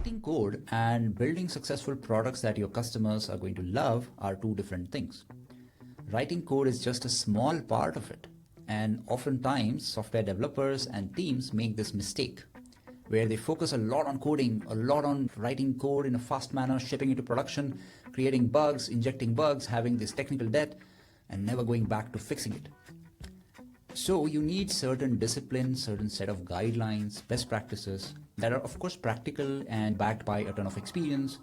Writing code and building successful products that your customers are going to love are two different things. Writing code is just a small part of it, and oftentimes software developers and teams make this mistake where they focus a lot on coding, a lot on writing code in a fast manner, shipping it to production, creating bugs, injecting bugs, having this technical debt, and never going back to fixing it. So you need certain discipline, certain set of guidelines, best practices that are of course practical and backed by a ton of experience,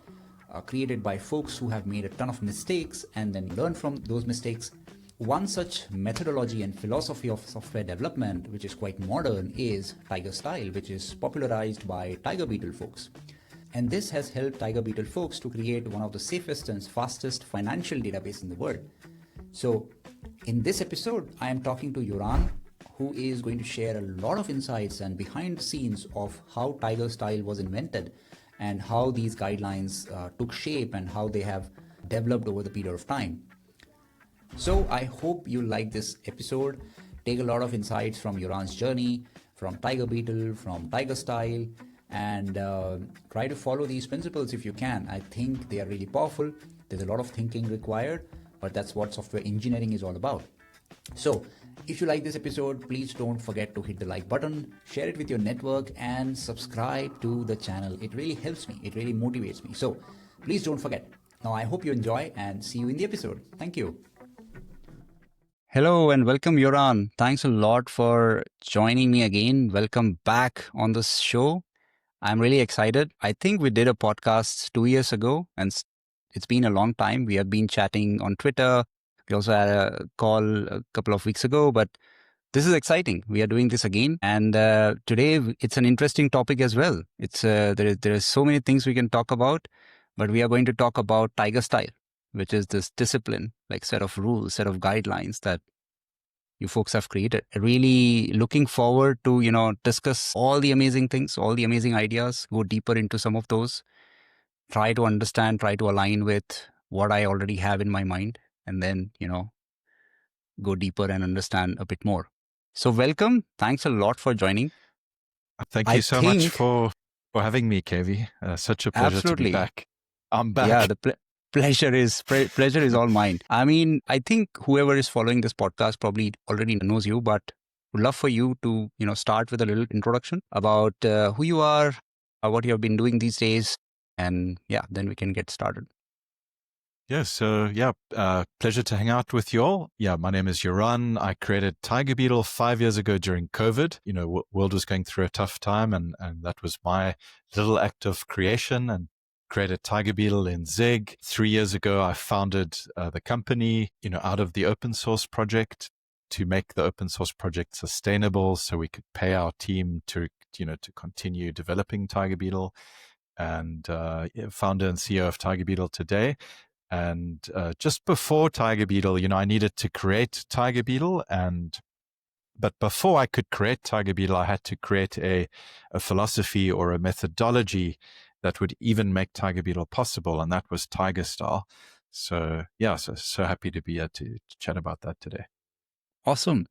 created by folks who have made a ton of mistakes and then learn from those mistakes. One such methodology and philosophy of software development, which is quite modern, is TigerStyle, which is popularized by Tiger Beetle folks. And this has helped Tiger Beetle folks to create one of the safest and fastest financial database in the world. So in this episode, I am talking to Joran, who is going to share a lot of insights and behind the scenes of how TigerStyle was invented and how these guidelines took shape and how they have developed over the period of time. So I hope you like this episode. Take a lot of insights from Joran's journey, from Tiger Beetle, from TigerStyle, and try to follow these principles if you can. I think they are really powerful. There's a lot of thinking required, but that's what software engineering is all about. So if you like this episode, please don't forget to hit the like button, share it with your network, and subscribe to the channel. It really helps me. It really motivates me. So please don't forget. Now I hope you enjoy and see you in the episode. Thank you. Hello and welcome, Joran. Thanks a lot for joining me again. Welcome back on this show. I'm really excited. I think we did a podcast 2 years ago and it's been a long time. We have been chatting on Twitter. We also had a call a couple of weeks ago, but this is exciting. We are doing this again. And today it's an interesting topic as well. It's there is so many things we can talk about, but we are going to talk about TigerStyle, which is this discipline, like set of rules, set of guidelines that you folks have created. Really looking forward to, discuss all the amazing things, all the amazing ideas, go deeper into some of those, try to understand, try to align with what I already have in my mind, and then, go deeper and understand a bit more. So welcome. Thanks a lot for joining. Thank you so much for having me, KV. Such a pleasure to be back. I'm back. Yeah, the pleasure is all mine. I mean, I think whoever is following this podcast probably already knows you, but would love for you to, start with a little introduction about who you are, what you have been doing these days, and then we can get started. Yeah, so pleasure to hang out with you all. Yeah, my name is Joran. I created Tiger Beetle 5 years ago during COVID. World was going through a tough time, and that was my little act of creation, and created Tiger Beetle in Zig. 3 years ago, I founded the company, out of the open source project to make the open source project sustainable, so we could pay our team to continue developing Tiger Beetle, and founder and CEO of Tiger Beetle today. And just before Tiger Beetle, I needed to create Tiger Beetle, but before I could create Tiger Beetle, I had to create a philosophy or a methodology that would even make Tiger Beetle possible, and that was TigerStyle. So so happy to be here to chat about that today. Awesome.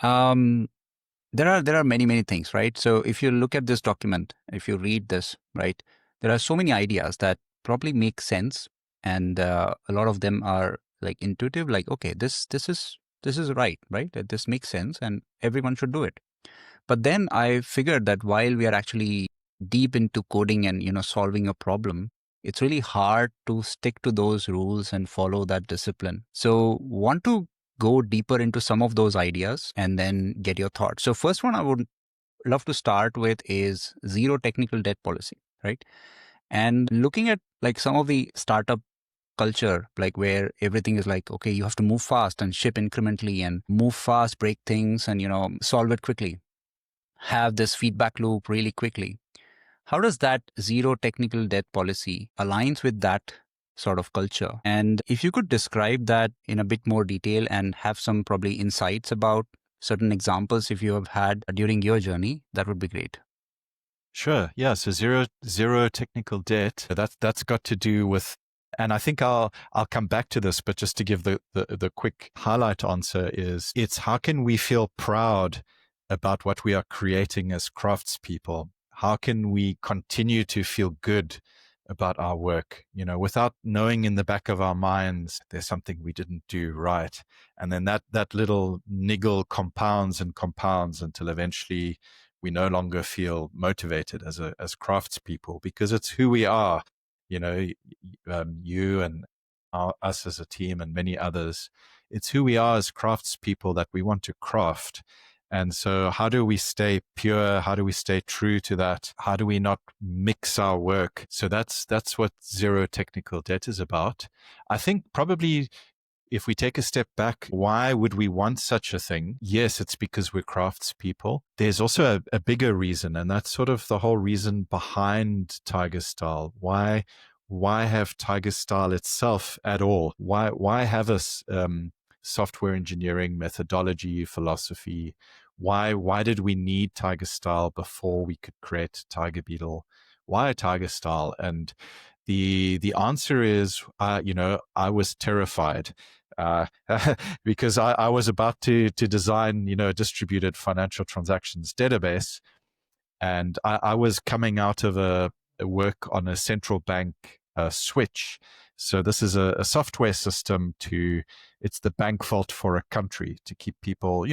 There are many things, right? So if you look at this document, if you read this, right, there are so many ideas that probably make sense, and a lot of them are like intuitive, like, okay, this is right? That this makes sense and everyone should do it. But then I figured that while we are actually deep into coding and solving a problem, it's really hard to stick to those rules and follow that discipline. So want to go deeper into some of those ideas and then get your thoughts. So first one I would love to start with is zero technical debt policy, right? And looking at like some of the startup culture, like where everything is like, okay, you have to move fast and ship incrementally and move fast, break things and solve it quickly, have this feedback loop really quickly. How does that zero technical debt policy aligns with that sort of culture? And if you could describe that in a bit more detail and have some probably insights about certain examples if you have had during your journey, that would be great. Sure. Yeah. So zero technical debt. That's got to do with, and I think I'll come back to this, but just to give the quick highlight answer is, it's how can we feel proud about what we are creating as craftspeople? How can we continue to feel good about our work, without knowing in the back of our minds there's something we didn't do right? And then that little niggle compounds and compounds until eventually we no longer feel motivated as craftspeople, because it's who we are. You and us as a team and many others, it's who we are as craftspeople that we want to craft. And so how do we stay pure? How do we stay true to that? How do we not mix our work? So that's what Zero Technical Debt is about. I think probably if we take a step back, why would we want such a thing? Yes, it's because we're craftspeople. There's also a bigger reason, and that's sort of the whole reason behind TigerStyle. Why have TigerStyle itself at all? Why have a software engineering methodology, philosophy? Why did we need TigerStyle before we could create TigerBeetle? Why TigerStyle? And the answer is, I was terrified because I was about to design, a distributed financial transactions database, and I was coming out of a work on a central bank switch. So this is a software system it's the bank vault for a country to keep people,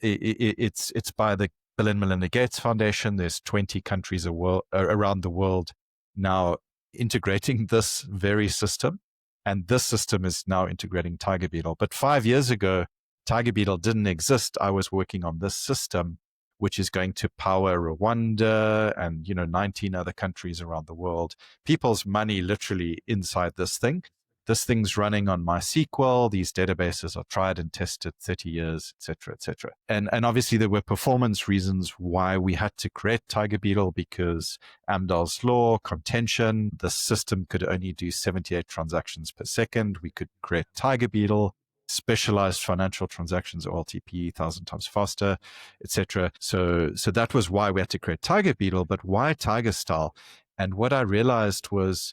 it's by the Bill and Melinda Gates Foundation. There's 20 countries around the world now integrating this very system, and this system is now integrating TigerBeetle. But 5 years ago, TigerBeetle didn't exist. I was working on this system, which is going to power Rwanda and 19 other countries around the world. People's money literally inside this thing. This thing's running on MySQL. These databases are tried and tested 30 years, et cetera, et cetera. And obviously there were performance reasons why we had to create TigerBeetle, because Amdahl's law, contention, the system could only do 78 transactions per second. We could create TigerBeetle, specialized financial transactions, OLTP, 1,000 times faster, etc. So that was why we had to create TigerBeetle. But why TigerStyle? And what I realized was,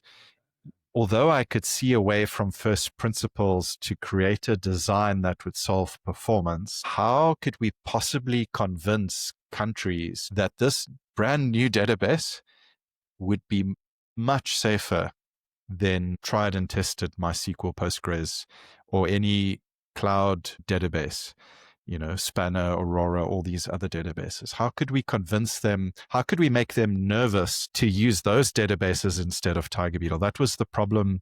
although I could see a way from first principles to create a design that would solve performance, how could we possibly convince countries that this brand new database would be much safer than tried and tested MySQL, Postgres, or any cloud database, Spanner, Aurora, all these other databases? How could we convince them? How could we make them nervous to use those databases instead of TigerBeetle? That was the problem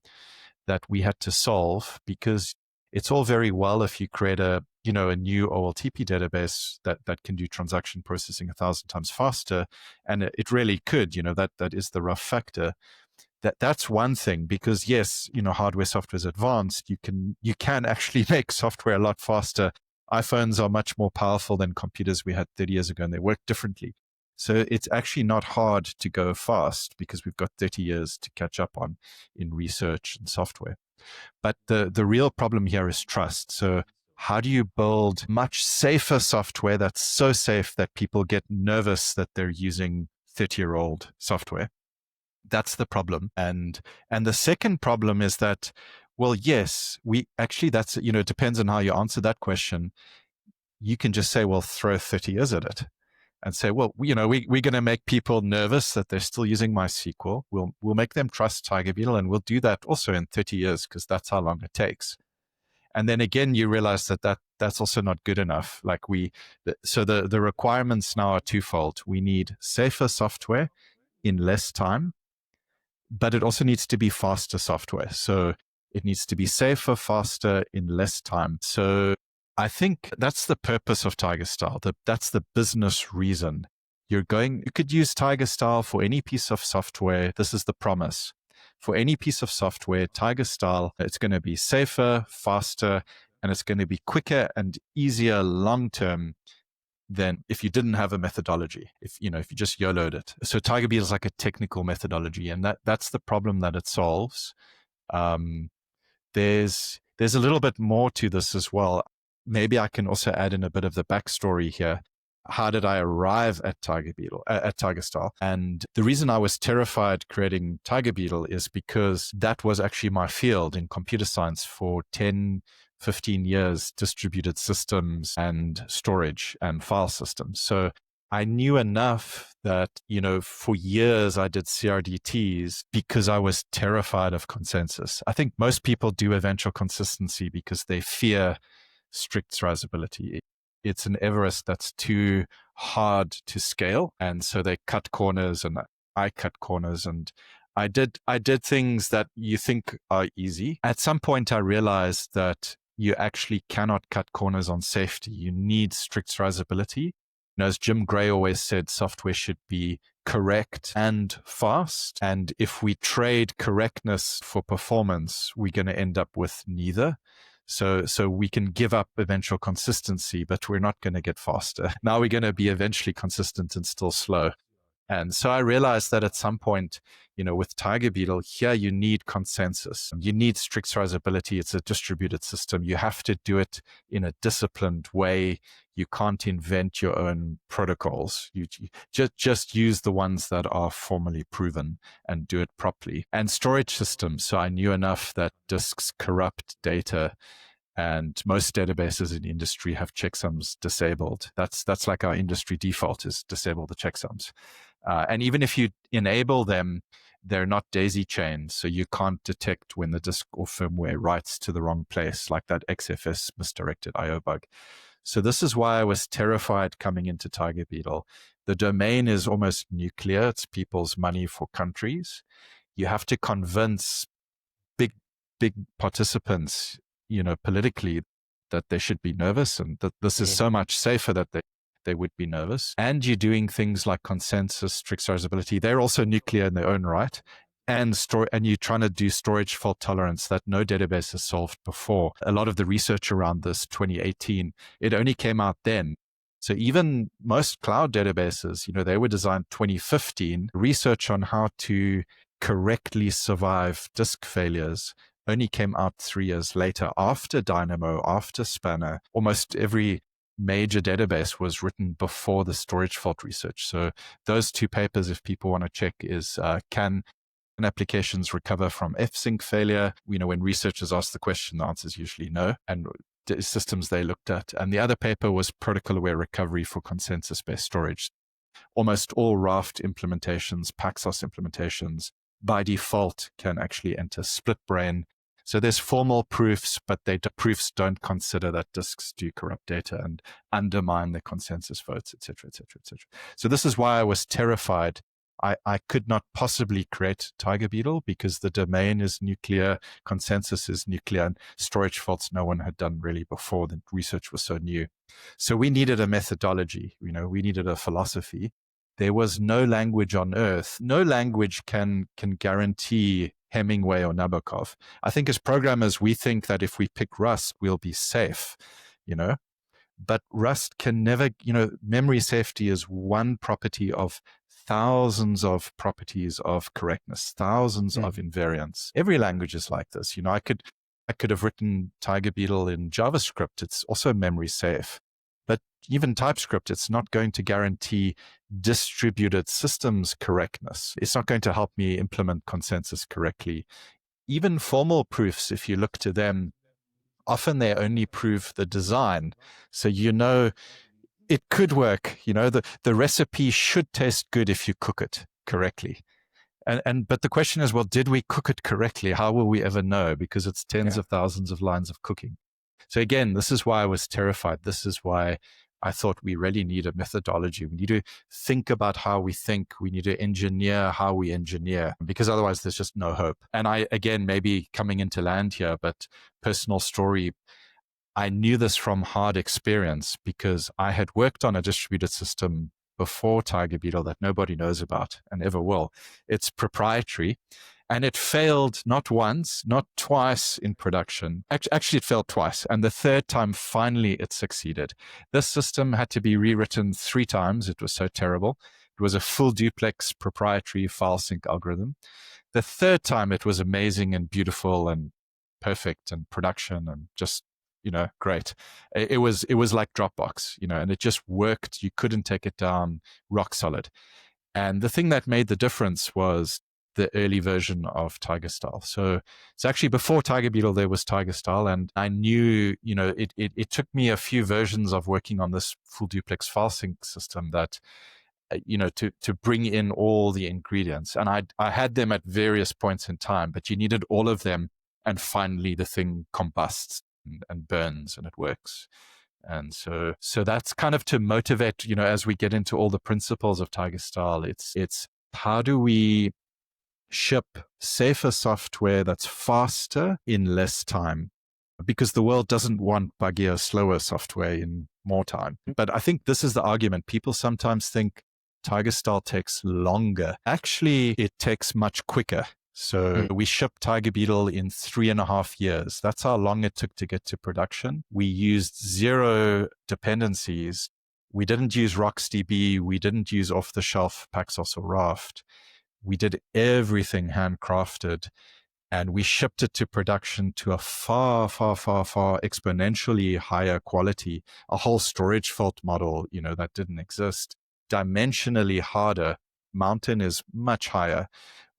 that we had to solve, because it's all very well if you create a new OLTP database that can do transaction processing 1,000 times faster, and it really could. That is the rough factor. That's one thing, because yes, hardware, software is advanced. You can actually make software a lot faster. iPhones are much more powerful than computers we had 30 years ago, and they work differently. So it's actually not hard to go fast, because we've got 30 years to catch up on in research and software. But the real problem here is trust. So how do you build much safer software that's so safe that people get nervous that they're using 30-year-old software? That's the problem. And the second problem is that, well, yes, that's, it depends on how you answer that question. You can just say, well, throw 30 years at it and say, well, we're going to make people nervous that they're still using MySQL. We'll make them trust TigerBeetle, and we'll do that also in 30 years, because that's how long it takes. And then again, you realize that's also not good enough. So the requirements now are twofold. We need safer software in less time, but it also needs to be faster software. So it needs to be safer, faster, in less time. So I think that's the purpose of TigerStyle. That's the business reason. You could use TigerStyle for any piece of software. This is the promise. For any piece of software, TigerStyle, it's going to be safer, faster, and it's going to be quicker and easier long-term than if you didn't have a methodology, if you just YOLO'd it. So TigerBeetle is like a technical methodology, and that's the problem that it solves. There's a little bit more to this as well. Maybe I can also add in a bit of the backstory here. How did I arrive at TigerBeetle, at TigerStyle? And the reason I was terrified creating TigerBeetle is because that was actually my field in computer science for 10, 15 years, distributed systems and storage and file systems. So I knew enough that, for years I did CRDTs because I was terrified of consensus. I think most people do eventual consistency because they fear strict serializability. It's an Everest that's too hard to scale. And so they cut corners, and I cut corners, and I did things that you think are easy. At some point I realized that you actually cannot cut corners on safety. You need strict serializability. As Jim Gray always said, software should be correct and fast. And if we trade correctness for performance, we're going to end up with neither. So we can give up eventual consistency, but we're not going to get faster. Now we're going to be eventually consistent and still slow. And so I realized that at some point, with TigerBeetle, here you need consensus. You need strict serializability. It's a distributed system. You have to do it in a disciplined way. You can't invent your own protocols. You just use the ones that are formally proven and do it properly. And storage systems. So I knew enough that disks corrupt data, and most databases in the industry have checksums disabled. That's like our industry default, is disable the checksums. And even if you enable them, they're not daisy chained, so you can't detect when the disk or firmware writes to the wrong place, like that XFS misdirected IO bug. So this is why I was terrified coming into TigerBeetle. The domain is almost nuclear. It's people's money for countries. You have to convince big participants, politically, that they should be nervous, and that this is so much safer that they would be nervous. And you're doing things like consensus, strict serializability. They're also nuclear in their own right. And you're trying to do storage fault tolerance that no database has solved before. A lot of the research around this, 2018, it only came out then. So even most cloud databases, they were designed 2015. Research on how to correctly survive disk failures only came out 3 years later, after Dynamo, after Spanner. Almost every major database was written before the storage fault research. So those two papers, if people want to check, is can applications recover from F-sync failure? When researchers ask the question, the answer is usually no. And the systems they looked at. And the other paper was protocol-aware recovery for consensus-based storage. Almost all Raft implementations, Paxos implementations, by default can actually enter split brain. So there's formal proofs, but proofs don't consider that disks do corrupt data and undermine the consensus votes, et cetera, et cetera, et cetera. So this is why I was terrified. I could not possibly create TigerBeetle because the domain is nuclear, consensus is nuclear, and storage faults no one had done really before. The research was so new. So we needed a methodology, we needed a philosophy. There was no language on earth. No language can guarantee Hemingway or Nabokov. I think as programmers, we think that if we pick Rust, we'll be safe, but Rust can never, memory safety is one property of thousands of properties of correctness, thousands of invariants. Every language is like this. I could have written TigerBeetle in JavaScript. It's also memory safe. But even TypeScript, it's not going to guarantee distributed systems correctness. It's not going to help me implement consensus correctly. Even formal proofs, if you look to them, often they only prove the design. So it could work. The recipe should taste good if you cook it correctly. But the question is, well, did we cook it correctly? How will we ever know? Because it's tens of thousands of lines of cooking. So again, this is why I was terrified. This is why I thought we really need a methodology. We need to think about how we think. We need to engineer how we engineer, because otherwise there's just no hope. And I, again, maybe coming into land here, but personal story, I knew this from hard experience because I had worked on a distributed system before TigerBeetle that nobody knows about and ever will. It's proprietary. And it failed not once, not twice in production. Actually, it failed twice. And the third time, finally, it succeeded. This system had to be rewritten 3 times. It was so terrible. It was a full duplex proprietary file sync algorithm. The third time, it was amazing and beautiful and perfect and production and just, great. It was like Dropbox, and it just worked. You couldn't take it down, rock solid. And the thing that made the difference was the early version of TigerStyle. So it's actually before TigerBeetle, there was TigerStyle. And I knew, it took me a few versions of working on this full duplex file sync system that, to bring in all the ingredients. And I had them at various points in time, but you needed all of them. And finally the thing combusts and burns and it works. And so that's kind of to motivate, as we get into all the principles of TigerStyle, it's how do we ship safer software that's faster in less time? Because the world doesn't want buggier, slower software in more time. But I think this is the argument. People sometimes think TigerStyle takes longer. Actually, it takes much quicker. So we shipped Tiger Beetle in 3.5 years. That's how long it took to get to production. We used 0 dependencies. We didn't use RocksDB. We didn't use off-the-shelf Paxos or Raft. We did everything handcrafted, and we shipped it to production to a far, far, far, far exponentially higher quality, a whole storage fault model, that didn't exist, dimensionally harder. Mountain is much higher.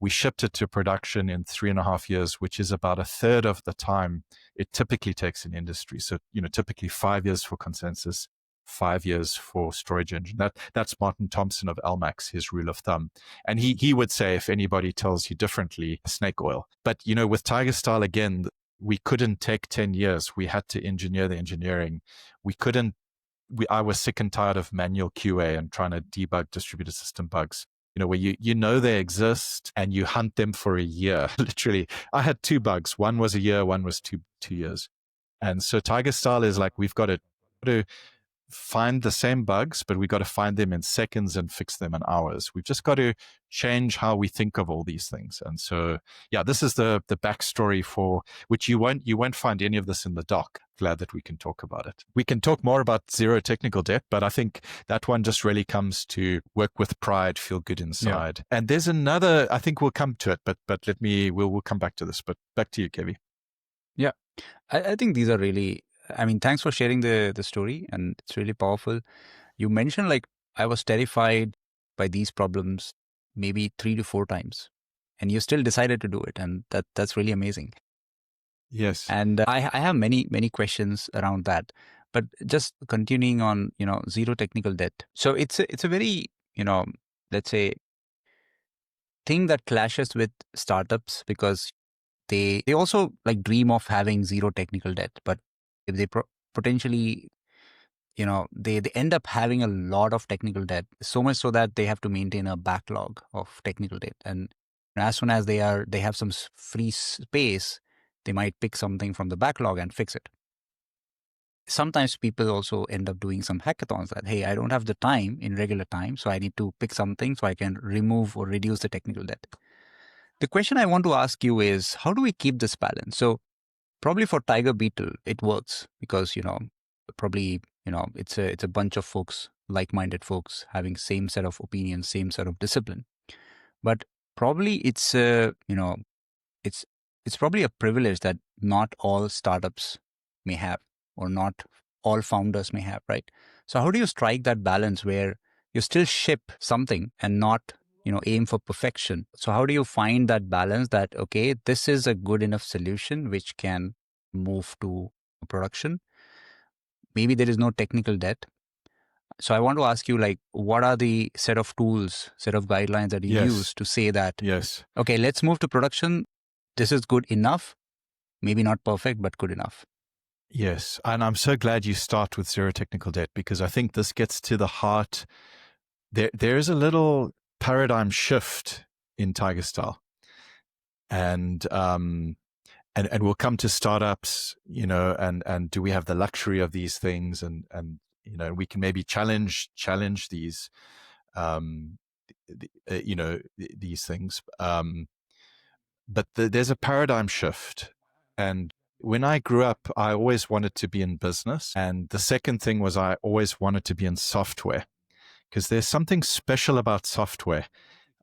We shipped it to production in 3.5 years, which is about a third of the time it typically takes in industry. So, typically 5 years for consensus, 5 years for storage engine. That's Martin Thompson of LMAX, his rule of thumb. And he would say, if anybody tells you differently, snake oil. But, with TigerStyle, again, we couldn't take 10 years. We had to engineer the engineering. I was sick and tired of manual QA and trying to debug distributed system bugs. Where they exist and you hunt them for a year. Literally, I had 2 bugs. One was a year, one was two years. And so TigerStyle is like, we've got to find the same bugs, but we've got to find them in seconds and fix them in hours. We've just got to change how we think of all these things. And so, this is the backstory for which you won't find any of this in the doc. Glad that we can talk about it. We can talk more about zero technical debt, but I think that one just really comes to work with pride, feel good inside. Yeah. And there's another, I think we'll come to it, but we'll come back to this, but back to you, Kevi. Yeah. I think these are really, thanks for sharing the story, and it's really powerful. You mentioned I was terrified by these problems maybe 3 to 4 times, and you still decided to do it, and that's really amazing. Yes. And I have many questions around that, but just continuing on, zero technical debt. So it's a very, let's say, thing that clashes with startups, because they also dream of having zero technical debt, but if they potentially, they end up having a lot of technical debt, so much so that they have to maintain a backlog of technical debt. And as soon as they have some free space, they might pick something from the backlog and fix it. Sometimes people also end up doing some hackathons that, hey, I don't have the time in regular time, so I need to pick something so I can remove or reduce the technical debt. The question I want to ask you is, how do we keep this balance? So probably for Tiger Beetle, it works because, it's a bunch of folks, like-minded folks having same set of opinions, same set of discipline. But probably it's probably a privilege that not all startups may have, or not all founders may have, right? So how do you strike that balance where you still ship something and not, aim for perfection? So how do you find that balance that, okay, this is a good enough solution which can move to production? Maybe there is no technical debt. So I want to ask you, what are the set of tools, set of guidelines that you use to say that, okay, let's move to production. This is good enough, maybe not perfect, but good enough. Yes. And I'm so glad you start with zero technical debt, because I think this gets to the heart. There is a little paradigm shift in TigerStyle. And we'll come to startups, and do we have the luxury of these things? And we can maybe challenge these, these things. But there's a paradigm shift. And when I grew up, I always wanted to be in business. And the second thing was I always wanted to be in software, because there's something special about software.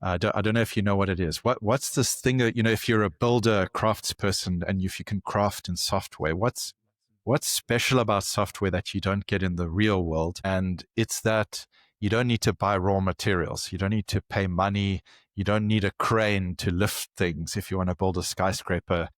I don't know if you know what it is. What's this thing that, if you're a builder, a craftsperson, and if you can craft in software, what's special about software that you don't get in the real world? And it's that You don't need to buy raw materials. You don't need to pay money. You don't need a crane to lift things if you want to build a skyscraper.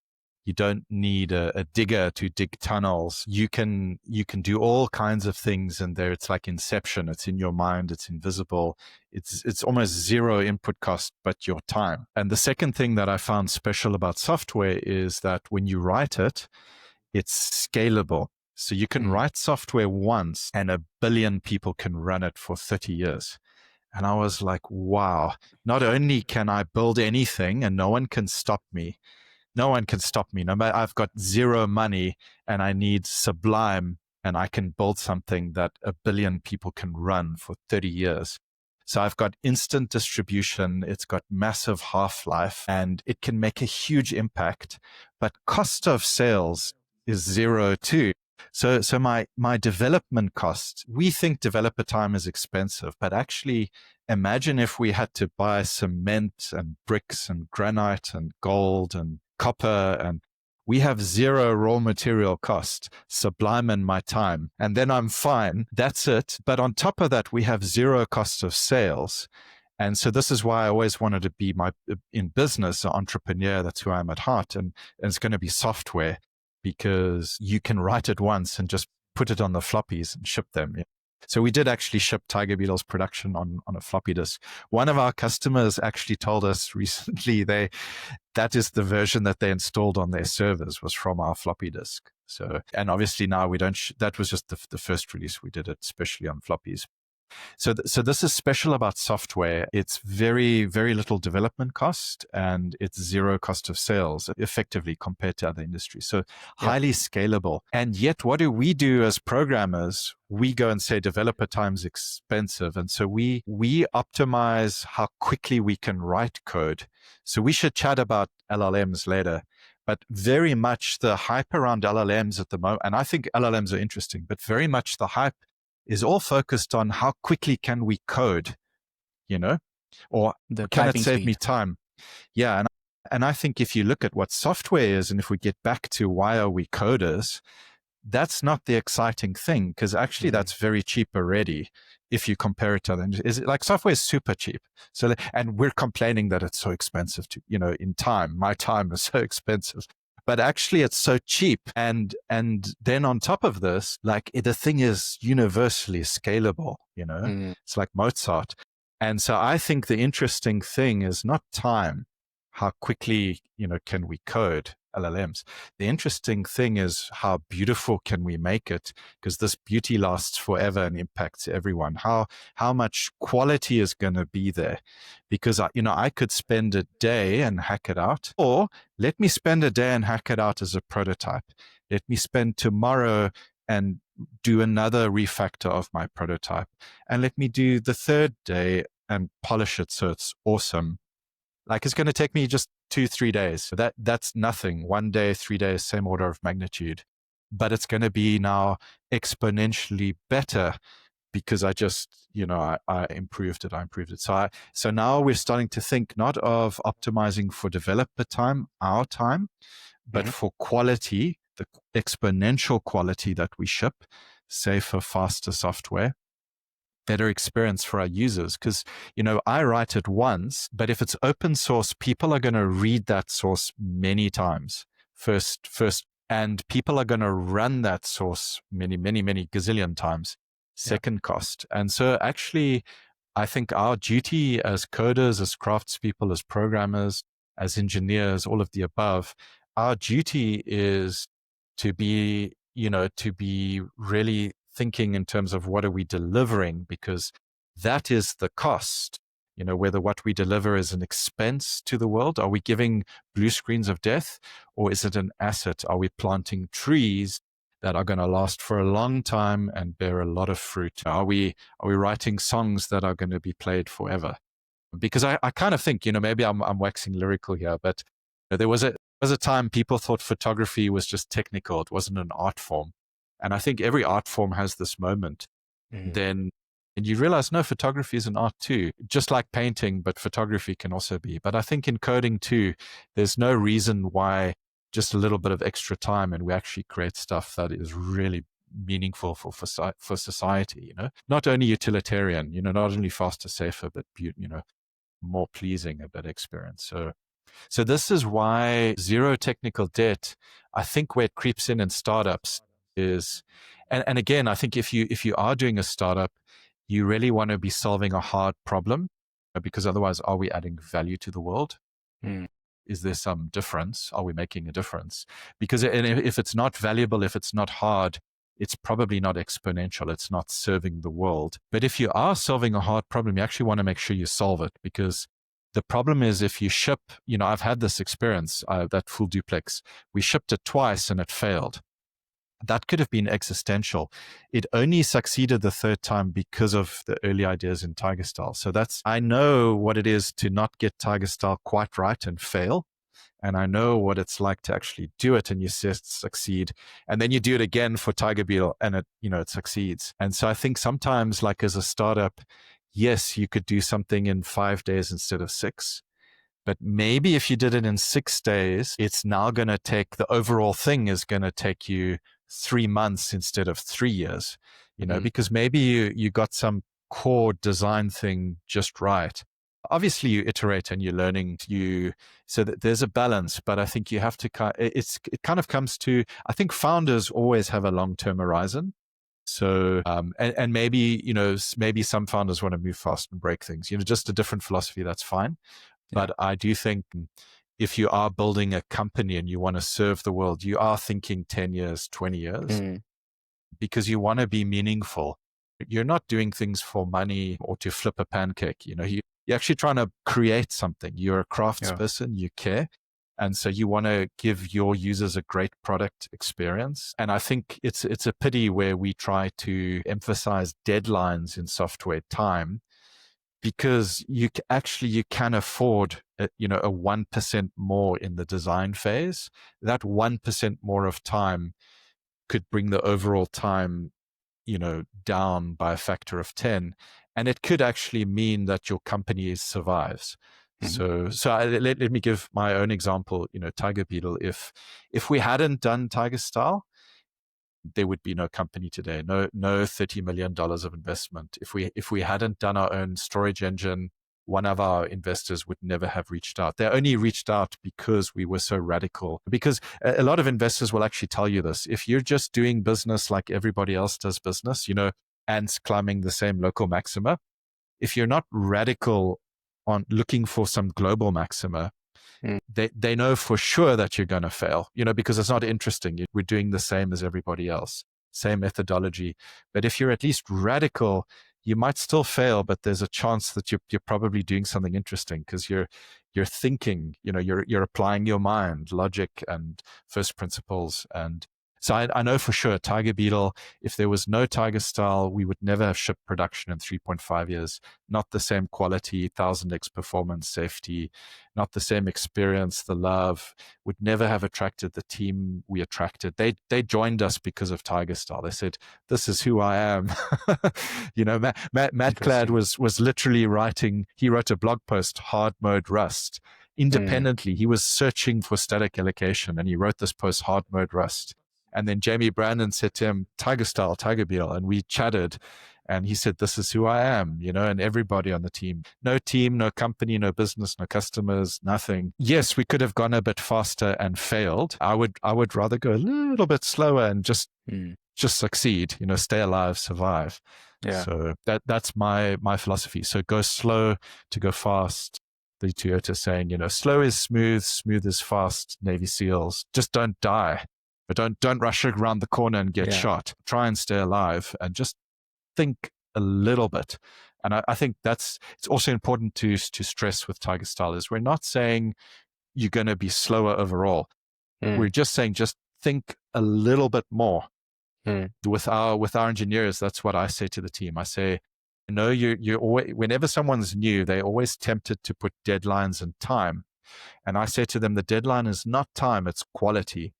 You don't need a digger to dig tunnels. You can do all kinds of things in there. It's like Inception. It's in your mind. It's invisible. It's almost zero input cost, but your time. And the second thing that I found special about software is that when you write it, it's scalable. So you can write software once and 1 billion people can run it for 30 years. And I was like, wow, not only can I build anything and no one can stop me, no one can stop me. No matter, I've got zero money and I need Sublime and I can build something that 1 billion people can run for 30 years. So I've got instant distribution. It's got massive half-life and it can make a huge impact, but cost of sales is zero too. So my development costs, we think developer time is expensive, but actually imagine if we had to buy cement and bricks and granite and gold and copper, and we have zero raw material cost, Sublime and my time, and then I'm fine. That's it. But on top of that, we have zero cost of sales. And so this is why I always wanted to be in business, an entrepreneur. That's who I am at heart. And it's going to be software, because you can write it once and just put it on the floppies and ship them. Yeah. So we did actually ship Tiger Beetle's production on a floppy disk. One of our customers actually told us recently that is the version that they installed on their servers was from our floppy disk. So, and obviously now we don't, that was just the first release. We did it especially on floppies. So this is special about software. It's very, very little development cost and it's zero cost of sales effectively compared to other industries. So highly scalable. And yet what do we do as programmers? We go and say developer time's expensive. And so we optimize how quickly we can write code. So we should chat about LLMs later. But very much the hype around LLMs at the moment, and I think LLMs are interesting, but very much the hype is all focused on how quickly can we code, or can it save me time? Yeah. And I think if you look at what software is, and if we get back to why are we coders, that's not the exciting thing, because actually that's very cheap already. If you compare it to other, is it like software is super cheap. So, and we're complaining that it's so expensive to, in time, my time is so expensive. But actually it's so cheap. And then on top of this, like the thing is universally scalable, It's like Mozart. And so I think the interesting thing is not time, how quickly, can we code LLMs. The interesting thing is how beautiful can we make it, because this beauty lasts forever and impacts everyone. How much quality is going to be there? Because I could spend a day and hack it out, or let me spend a day and hack it out as a prototype. Let me spend tomorrow and do another refactor of my prototype, and let me do the third day and polish it so it's awesome. Like it's going to take me just 2-3 days. So that's nothing. 1 day, 3 days, same order of magnitude. But it's going to be now exponentially better because I just, I improved it. So now we're starting to think not of optimizing for developer time, our time, but for quality, the exponential quality that we ship, safer, faster software, better experience for our users. Because, I write it once, but if it's open source, people are going to read that source many times first, and people are going to run that source many, many, many gazillion times, second cost. And so actually, I think our duty as coders, as craftspeople, as programmers, as engineers, all of the above, our duty is to be really thinking in terms of what are we delivering, because that is the cost. Whether what we deliver is an expense to the world. Are we giving blue screens of death, or is it an asset? Are we planting trees that are going to last for a long time and bear a lot of fruit? Are we writing songs that are going to be played forever? Because I kind of think, maybe I'm waxing lyrical here, but there was a time people thought photography was just technical. It wasn't an art form. And I think every art form has this moment. Then, and you realize, no, photography is an art too, just like painting, but photography can also be. But I think in coding too, there's no reason why just a little bit of extra time and we actually create stuff that is really, meaningful for society, not only utilitarian, not only faster, safer, but, more pleasing, a better experience. So this is why zero technical debt, I think where it creeps in startups is, and again, I think if you are doing a startup, you really want to be solving a hard problem, because otherwise, are we adding value to the world? Is there some difference? Are we making a difference? Because if it's not valuable, if it's not hard, it's probably not exponential. It's not serving the world. But if you are solving a hard problem, you actually want to make sure you solve it, because the problem is if you ship, I've had this experience, that full duplex, we shipped it twice and it failed. That could have been existential. It only succeeded the third time because of the early ideas in TigerStyle. So I know what it is to not get TigerStyle quite right and fail. And I know what it's like to actually do it and you succeed. And then you do it again for Tiger Beetle and it succeeds. And so I think sometimes, like as a startup, yes, you could do something in 5 days instead of 6. But maybe if you did it in 6 days, it's now going to take, the overall thing is going to take you 3 months instead of 3 years, because maybe you got some core design thing just right. Obviously you iterate and you're learning, so that there's a balance, but I think you have to, it kind of comes to, I think founders always have a long-term horizon. So, and maybe, maybe some founders want to move fast and break things, just a different philosophy, that's fine. Yeah. But I do think if you are building a company and you want to serve the world, you are thinking 10 years, 20 years, because you want to be meaningful. You're not doing things for money or to flip a pancake. You're actually trying to create something. You're a craftsperson, you care. And so you want to give your users a great product experience. And I think it's a pity where we try to emphasize deadlines in software time, because you can afford a 1% more in the design phase. That 1% more of time could bring the overall time down by a factor of 10, and it could actually mean that your company survives. So let me give my own example. Tiger Beetle. If we hadn't done TigerStyle, there would be no company today. No $30 million of investment. If we hadn't done our own storage engine, one of our investors would never have reached out. They only reached out because we were so radical. Because a lot of investors will actually tell you this. If you're just doing business like everybody else does business, ants climbing the same local maxima, if you're not radical on looking for some global maxima, they know for sure that you're going to fail, because it's not interesting. We're doing the same as everybody else, same methodology. But if you're at least radical, you might still fail, but there's a chance that you're probably doing something interesting, because you're thinking, you're applying your mind, logic, and first principles. And so I know for sure Tiger Beetle, if there was no TigerStyle, we would never have shipped production in 3.5 years. Not the same quality, 1000x performance, safety, not the same experience, the love, would never have attracted the team we attracted. They joined us because of TigerStyle. They said, this is who I am. Matt Cladd was literally he wrote a blog post, Hard Mode Rust. Independently, he was searching for static allocation, and he wrote this post, Hard Mode Rust. And then Jamie Brandon said to him, TigerStyle, Tiger Beetle. And we chatted, and he said, this is who I am, and everybody on the team. No team, no company, no business, no customers, nothing. Yes, we could have gone a bit faster and failed. I would rather go a little bit slower and just succeed, stay alive, survive. Yeah. So that's my philosophy. So go slow to go fast. The Toyota saying, slow is smooth, smooth is fast, Navy SEALs. Just don't die. But don't rush around the corner and get shot. Try and stay alive and just think a little bit. And I think it's also important to stress with TigerStyle is we're not saying you're going to be slower overall. We're just saying just think a little bit more. With our engineers, that's what I say to the team. I say, you're always, whenever someone's new, they're always tempted to put deadlines and time. And I say to them, the deadline is not time, it's quality.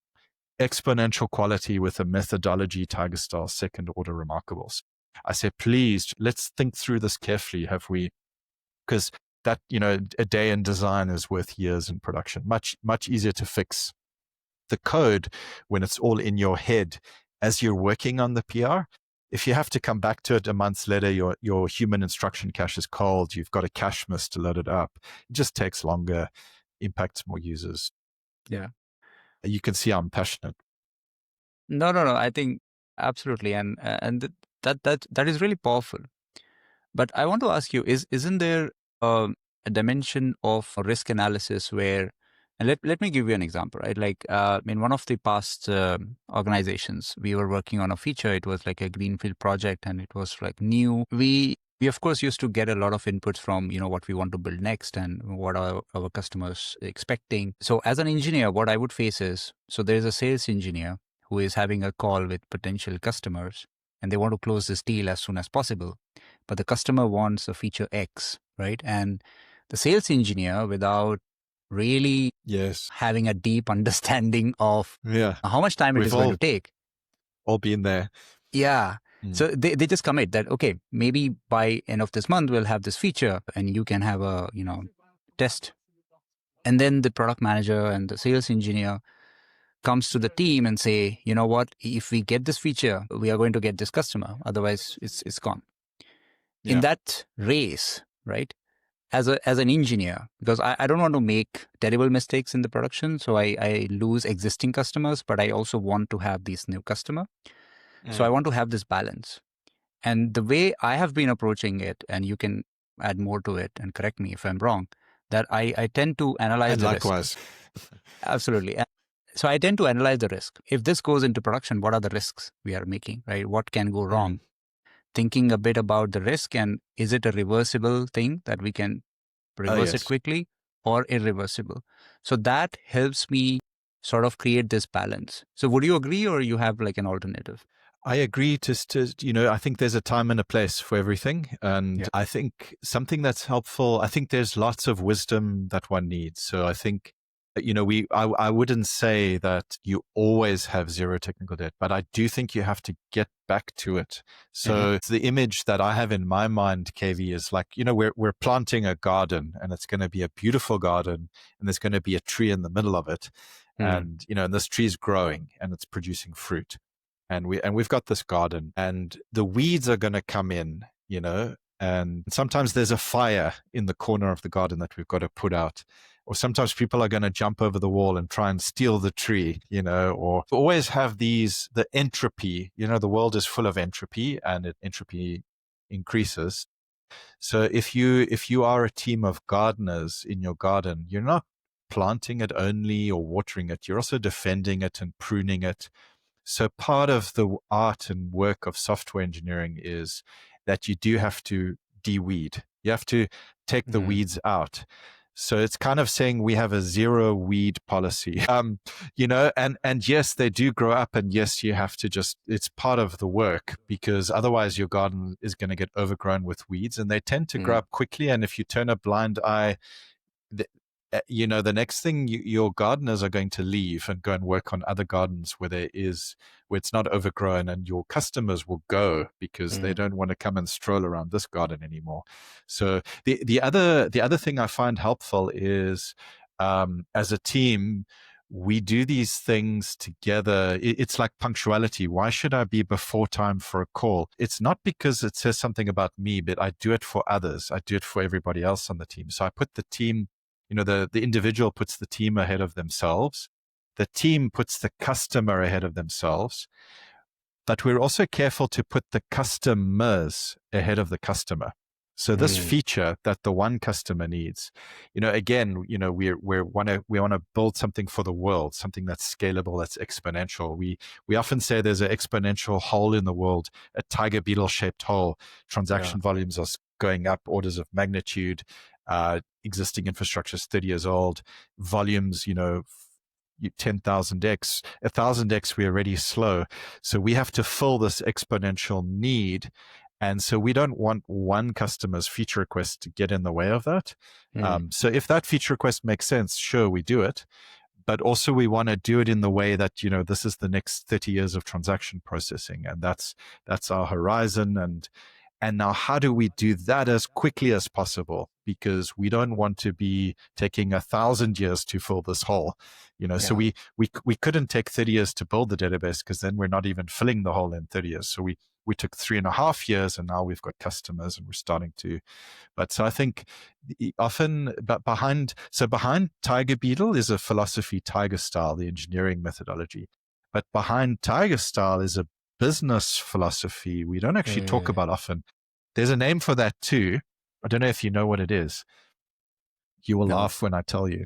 Exponential quality with a methodology, TigerStyle, second order remarkables. I say, please, let's think through this carefully. Because that, a day in design is worth years in production. Much, much easier to fix the code when it's all in your head as you're working on the PR. If you have to come back to it a month later, your human instruction cache is cold, you've got a cache miss to load it up. It just takes longer, impacts more users. Yeah. You can see I'm passionate. No. I think absolutely, and that is really powerful. But I want to ask you: isn't there a dimension of risk analysis where, and let me give you an example, right? Like in one of the past organizations, we were working on a feature. It was like a greenfield project, and it was like new. We of course used to get a lot of inputs from what we want to build next and what are our customers expecting. So as an engineer, what I would face is, so there is a sales engineer who is having a call with potential customers, and they want to close this deal as soon as possible. But the customer wants a feature X, right? And the sales engineer, without really having a deep understanding of how much time it is going to take. All been there. Yeah. So they just commit that, okay, maybe by end of this month, we'll have this feature and you can have a, test. And then the product manager and the sales engineer comes to the team and say, you know what, if we get this feature, we are going to get this customer. Otherwise, it's gone. Yeah. In that race, right, as an engineer, because I don't want to make terrible mistakes in the production, so I lose existing customers, but I also want to have these new customer. So I want to have this balance. And the way I have been approaching it, and you can add more to it and correct me if I'm wrong, that I tend to analyze the likewise. risk. Absolutely. So I tend to analyze the risk. If this goes into production, what are the risks we are making, right? What can go wrong? Thinking a bit about the risk, and is it a reversible thing that we can reverse it quickly, or irreversible? So that helps me sort of create this balance. So would you agree, or you have like an alternative? I agree I think there's a time and a place for everything. And I think something that's helpful, I think there's lots of wisdom that one needs. So I think, I wouldn't say that you always have zero technical debt, but I do think you have to get back to it. So the image that I have in my mind, KV, is like, we're planting a garden, and it's going to be a beautiful garden, and there's going to be a tree in the middle of it. And, and this tree is growing and it's producing fruit. And we've got this garden, and the weeds are going to come in, and sometimes there's a fire in the corner of the garden that we've got to put out. Or sometimes people are going to jump over the wall and try and steal the tree, or always have the entropy, the world is full of entropy, and entropy increases. So if you are a team of gardeners in your garden, you're not planting it only or watering it. You're also defending it and pruning it. So part of the art and work of software engineering is that you do have to de-weed. You have to take the weeds out. So it's kind of saying we have a zero weed policy, and yes, they do grow up, and yes, you have to it's part of the work, because otherwise your garden is going to get overgrown with weeds, and they tend to grow up quickly. And if you turn a blind eye, the next thing your gardeners are going to leave and go and work on other gardens where it's not overgrown, and your customers will go because they don't want to come and stroll around this garden anymore. So the other thing I find helpful is, as a team, we do these things together. It's like punctuality. Why should I be before time for a call? It's not because it says something about me, but I do it for others. I do it for everybody else on the team. So I put the team, the individual puts the team ahead of themselves. The team puts the customer ahead of themselves. But we're also careful to put the customers ahead of the customer. So this feature that the one customer needs, again, we want to build something for the world, something that's scalable, that's exponential. We often say there's an exponential hole in the world, a Tiger Beetle shaped hole. Transaction volumes are going up orders of magnitude. Existing infrastructure is 30 years old. Volumes, 10,000x, 1,000x, we're already slow. So we have to fill this exponential need. And so we don't want one customer's feature request to get in the way of that. So if that feature request makes sense, sure, we do it. But also we want to do it in the way that, this is the next 30 years of transaction processing. And that's our horizon. And now how do we do that as quickly as possible? Because we don't want to be taking 1,000 years to fill this hole. So we couldn't take 30 years to build the database, because then we're not even filling the hole in 30 years. So we took 3.5 years, and now we've got customers and we're starting to. But so I think often, but behind TigerBeetle is a philosophy, TigerStyle, the engineering methodology. But behind TigerStyle is a business philosophy we don't actually talk about often. There's a name for that too. I don't know if you know what it is. You will laugh when I tell you.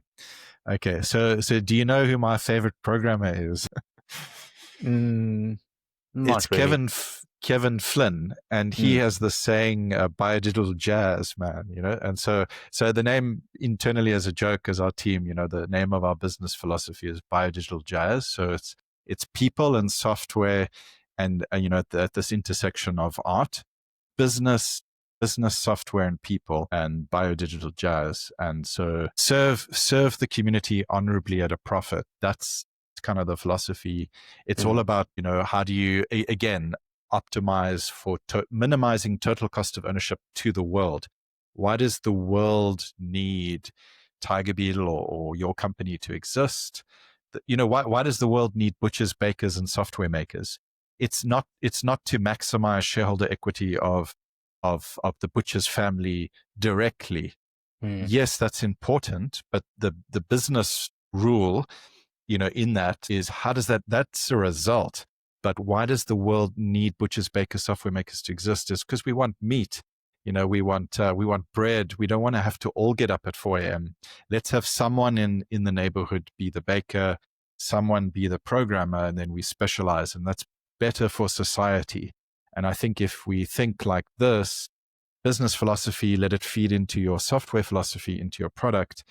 Okay, so do you know who my favorite programmer is? Not It's really. Kevin Flynn, and he has the saying, "Biodigital jazz, man." And so the name internally as a joke as our team, the name of our business philosophy is Biodigital Jazz. So it's people and software, and at this intersection of art, business, software, and people, and biodigital jazz. And so serve the community honorably at a profit. That's kind of the philosophy. It's all about, how do you, again, optimize for minimizing total cost of ownership to the world. Why does the world need TigerBeetle or your company to exist? Why does the world need butchers, bakers, and software makers? It's not to maximize shareholder equity of the butcher's family directly. Yes, that's important, but the business rule, in that is, how does that's a result. But why does the world need butchers, bakers, software makers to exist? Is because we want meat. We want bread. We don't want to have to all get up at 4 a.m. Let's have someone in the neighborhood be the baker, someone be the programmer, and then we specialize, and that's better for society. And I think if we think like this, business philosophy, let it feed into your software philosophy, into your product,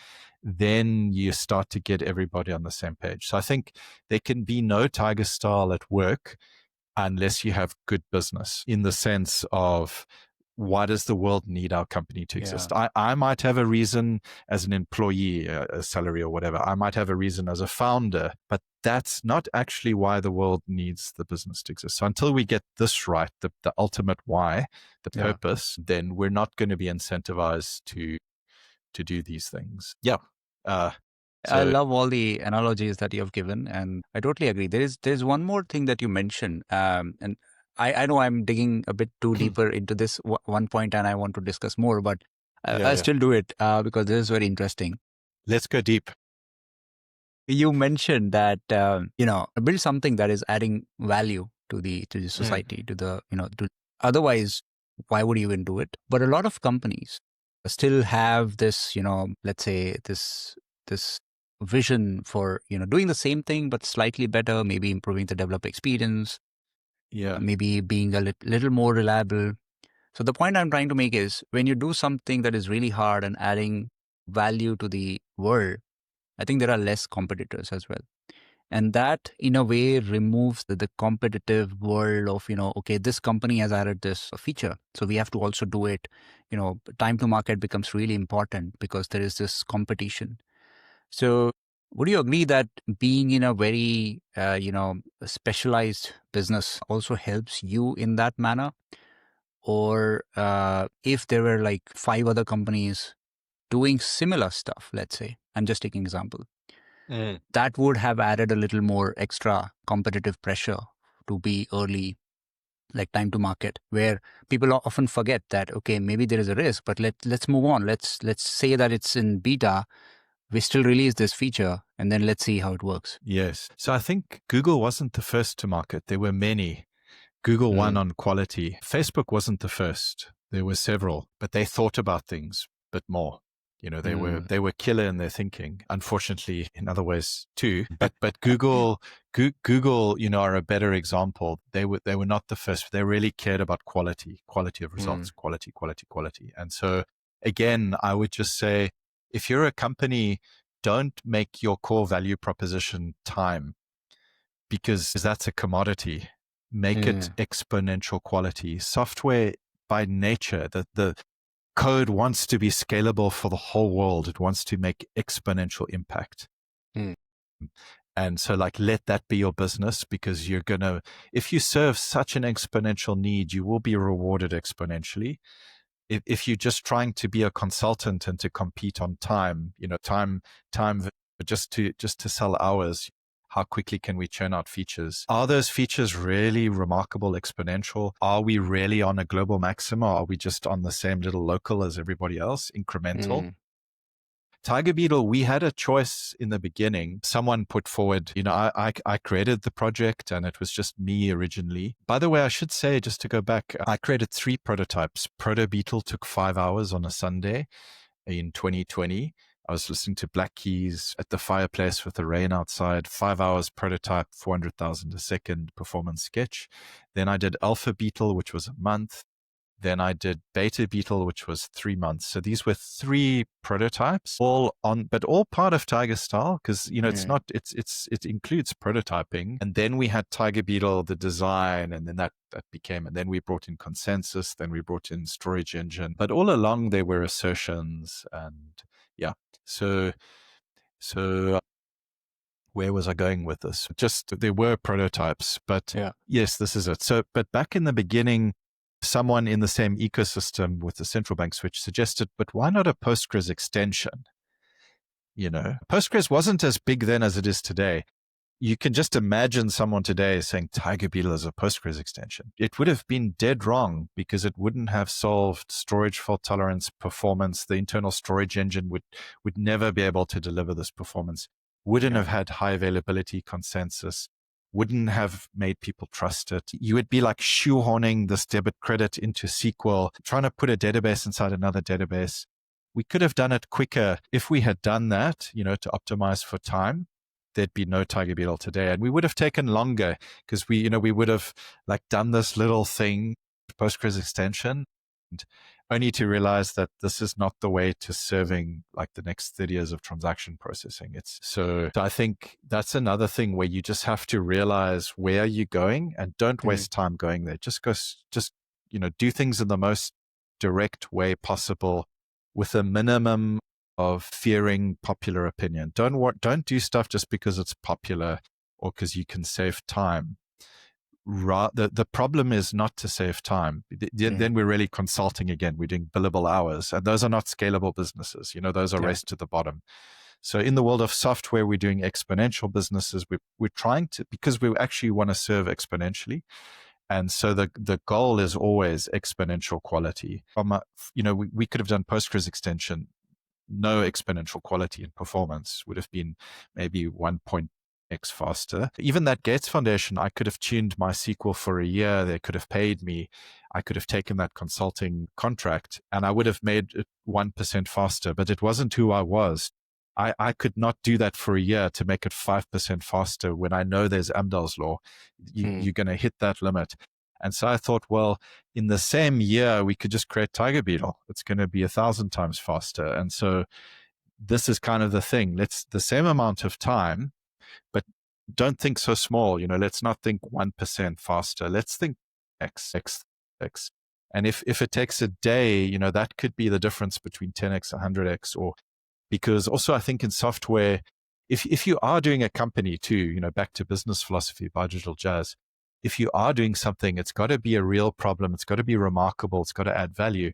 then you start to get everybody on the same page. So I think there can be no TigerStyle at work unless you have good business, in the sense of, why does the world need our company to exist? I might have a reason as an employee, a salary or whatever. I might have a reason as a founder, but that's not actually why the world needs the business to exist. So until we get this right, the ultimate why, the purpose, then we're not going to be incentivized to do these things. I love all the analogies that you have given, and I totally agree. There's one more thing that you mentioned, and I know I'm digging a bit too deeper into this one point, and I want to discuss more, but I'll still do it because this is very interesting. Let's go deep. You mentioned that build something that is adding value to the society, to the otherwise, why would you even do it? But a lot of companies still have this, let's say this vision for doing the same thing but slightly better, maybe improving the developer experience, maybe being a little more reliable. So the point I'm trying to make is, when you do something that is really hard and adding value to the world, I think there are less competitors as well. And that, in a way, removes the competitive world of, okay, this company has added this feature, so we have to also do it. Time to market becomes really important because there is this competition. So would you agree that being in a very, specialized business also helps you in that manner? Or if there were like 5 other companies doing similar stuff, let's say, I'm just taking example, that would have added a little more extra competitive pressure to be early, like time to market, where people often forget that, okay, maybe there is a risk, but let's move on. Let's say that it's in beta, we still release this feature, and then let's see how it works. Yes. So I think Google wasn't the first to market. There were many. Google won on quality. Facebook wasn't the first. There were several, but they thought about things a bit more. They were killer in their thinking. Unfortunately, in other ways too. But Google, are a better example. They were not the first. They really cared about quality of results, quality. And so again, I would just say, if you're a company, don't make your core value proposition time, because that's a commodity. Make it exponential quality. Software by nature, the code wants to be scalable for the whole world. It wants to make exponential impact. And so like, let that be your business, because you're going to, if you serve such an exponential need, you will be rewarded exponentially. If you're just trying to be a consultant and to compete on time, time just to sell hours, how quickly can we churn out features? Are those features really remarkable, exponential? Are we really on a global maxima? Are we just on the same little local as everybody else, incremental? Tiger Beetle, we had a choice in the beginning. Someone put forward, I created the project and it was just me originally. By the way, I should say, just to go back, I created 3 prototypes. Proto Beetle took 5 hours on a Sunday in 2020. I was listening to Black Keys at the fireplace with the rain outside. 5 hours prototype, 400,000 a second performance sketch. Then I did Alpha Beetle, which was a month. Then I did Beta Beetle, which was 3 months. So these were 3 prototypes, all part of TigerStyle, because it includes prototyping. And then we had Tiger Beetle, the design, and then that became, and then we brought in consensus, then we brought in storage engine. But all along there were assertions, and yeah. So where was I going with this? Just there were prototypes, but yes, this is it. So, but back in the beginning, someone in the same ecosystem with the central bank switch suggested, but why not a Postgres extension? Postgres wasn't as big then as it is today. You can just imagine someone today saying Tiger Beetle is a Postgres extension. It would have been dead wrong, because it wouldn't have solved storage fault tolerance, performance. The internal storage engine would never be able to deliver this performance. Wouldn't have had high availability consensus. Wouldn't have made people trust it. You would be like shoehorning this debit credit into SQL, trying to put a database inside another database. We could have done it quicker. If we had done that, to optimize for time, there'd be no Tiger Beetle today. And we would have taken longer, because we would have like done this little thing, Postgres extension, and only to realize that this is not the way to serving like the next 30 years of transaction processing. So I think that's another thing where you just have to realize where you're going, and don't waste time going there. Just do things in the most direct way possible, with a minimum of fearing popular opinion. Don't do stuff just because it's popular or because you can save time. The problem is not to save time. Then we're really consulting again. We're doing billable hours, and those are not scalable businesses. Those are race to the bottom. So in the world of software, we're doing exponential businesses. We're trying to, because we actually want to serve exponentially. And so the goal is always exponential quality. We could have done Postgres extension. No exponential quality and performance, would have been maybe 1.x faster. Even that Gates Foundation, I could have tuned my SQL for a year. They could have paid me. I could have taken that consulting contract and I would have made it 1% faster, but it wasn't who I was. I could not do that for a year to make it 5% faster when I know there's Amdahl's law. You're going to hit that limit. And so I thought, well, in the same year, we could just create Tiger Beetle. It's going to be 1,000 times faster. And so this is kind of the thing. Let's the same amount of time, but don't think so small. Let's not think 1% faster. Let's think X. And if it takes a day, that could be the difference between 10X, 100X, or because also I think in software, if you are doing a company too, back to business philosophy by Digital Jazz, if you are doing something, it's got to be a real problem. It's got to be remarkable. It's got to add value.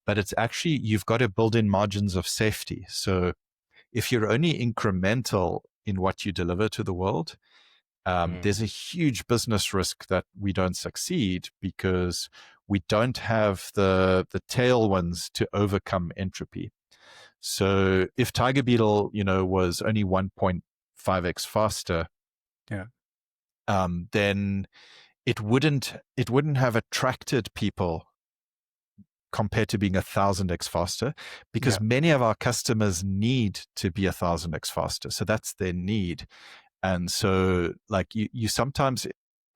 But it's actually, you've got to build in margins of safety. So if you're only incremental in what you deliver to the world, there's a huge business risk that we don't succeed because we don't have the tailwinds to overcome entropy. So if Tiger Beetle, was only 1.5x faster, then it wouldn't have attracted people compared to being 1,000x faster, because many of our customers need to be 1,000x faster. So that's their need. And so like you sometimes,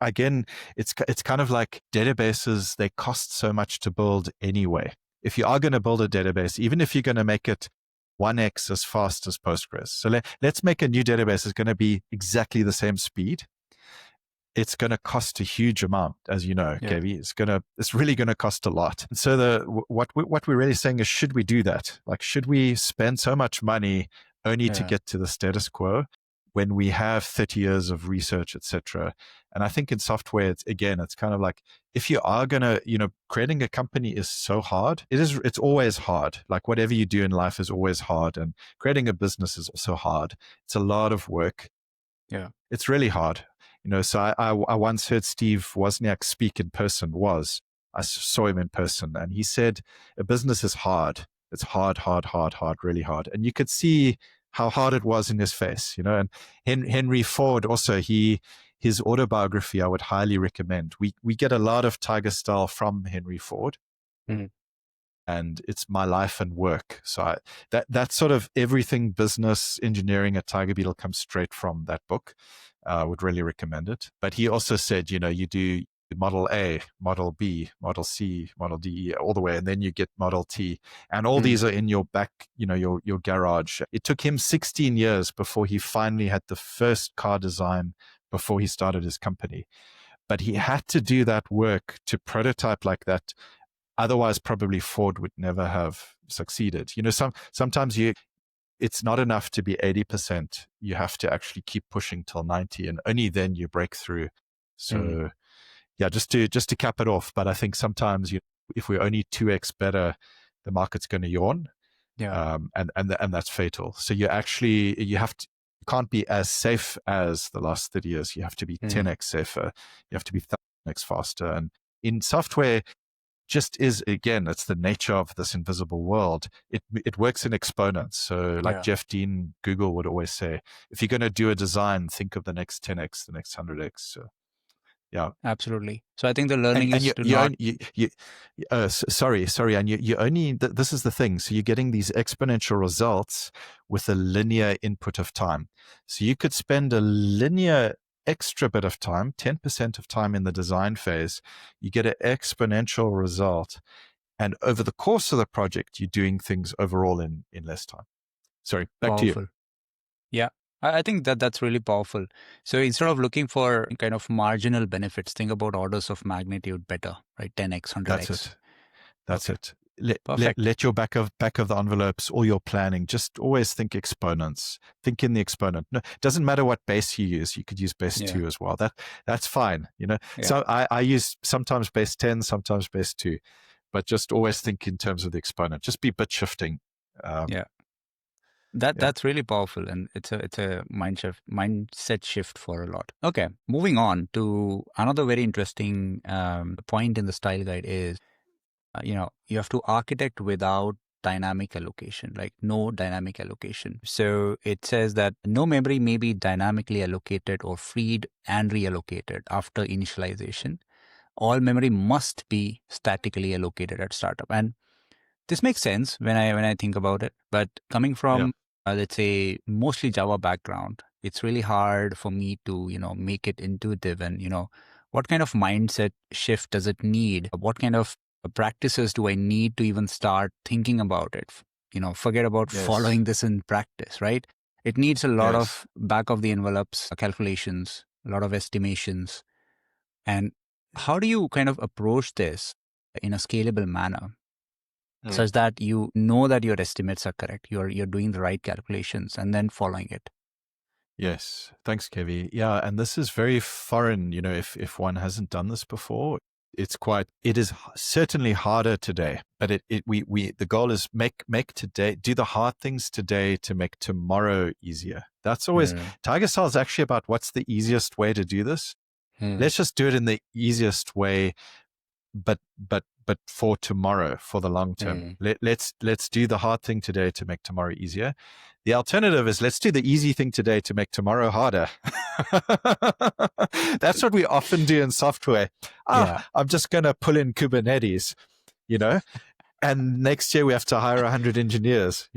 again, it's kind of like databases, they cost so much to build anyway. If you are going to build a database, even if you're going to make it 1x as fast as Postgres. So let's make a new database. It's going to be exactly the same speed. It's going to cost a huge amount, as you know, KB. It's really going to cost a lot. And so what we're really saying is, should we do that? Like, should we spend so much money only to get to the status quo? when we have 30 years of research, etc. And I think in software, it's kind of like, if you are going to, creating a company is so hard. It's always hard. Like whatever you do in life is always hard. And creating a business is also hard. It's a lot of work. Yeah. It's really hard. So I once heard Steve Wozniak speak in person. I saw him in person, and he said, a business is hard. It's hard, really hard. And you could see how hard it was in his face, and Henry Ford also, his autobiography, I would highly recommend. We get a lot of TigerStyle from Henry Ford, and it's my life and work. So that sort of everything business engineering at Tiger Beetle comes straight from that book. I would really recommend it. But he also said, you do Model A, Model B, Model C, Model D, all the way, and then you get Model T. And all these are in your back, your garage. It took him 16 years before he finally had the first car design before he started his company. But he had to do that work to prototype like that. Otherwise, probably Ford would never have succeeded. Sometimes it's not enough to be 80%. You have to actually keep pushing till 90, and only then you break through. So yeah, just to cap it off. But I think sometimes if we're only 2x better, the market's going to yawn. Yeah. And that's fatal. So you can't be as safe as the last 30 years. You have to be 10x safer. You have to be 1000x faster. And in software, just it's the nature of this invisible world. It works in exponents. So like Jeff Dean, Google would always say, if you're going to do a design, think of the next 10x, the next 100x. So yeah, absolutely. So I think the learning is sorry, and you only, this is the thing. So you're getting these exponential results with a linear input of time. So you could spend a linear extra bit of time, 10% of time in the design phase, you get an exponential result. And over the course of the project, you're doing things overall in less time. Sorry, back to you. Yeah. I think that's really powerful. So instead of looking for kind of marginal benefits, think about orders of magnitude better, right? 10x, 100x. That's it. Let your back of the envelopes, all your planning, just always think exponents. Think in the exponent. No, it doesn't matter what base you use. You could use base 2 as well. That's fine. So I use sometimes base 10, sometimes base 2, but just always think in terms of the exponent. Just be bit shifting. That's really powerful, and it's a mindset shift for a lot. Okay, moving on to another very interesting point in the style guide is, you have to architect without dynamic allocation, like no dynamic allocation. So it says that no memory may be dynamically allocated or freed and reallocated after initialization. All memory must be statically allocated at startup, and this makes sense when I think about it. But coming from let's say mostly Java background, it's really hard for me to make it intuitive. And what kind of mindset shift does it need? What kind of practices do I need to even start thinking about it? Forget about following this in practice, right? It needs a lot of back of the envelopes calculations, a lot of estimations. And how do you kind of approach this in a scalable manner, such that you know that your estimates are correct, you're doing the right calculations and then following it? Yes, thanks, Kevi. Yeah, and this is very foreign. If one hasn't done this before, it is certainly harder today. But the goal is make today, do the hard things today to make tomorrow easier. That's always TigerStyle is actually about what's the easiest way to do this. Let's just do it in the easiest way, but for tomorrow, for the long term. Let's do the hard thing today to make tomorrow easier. The alternative is let's do the easy thing today to make tomorrow harder. That's what we often do in software. I'm just going to pull in Kubernetes, and next year we have to hire 100 engineers,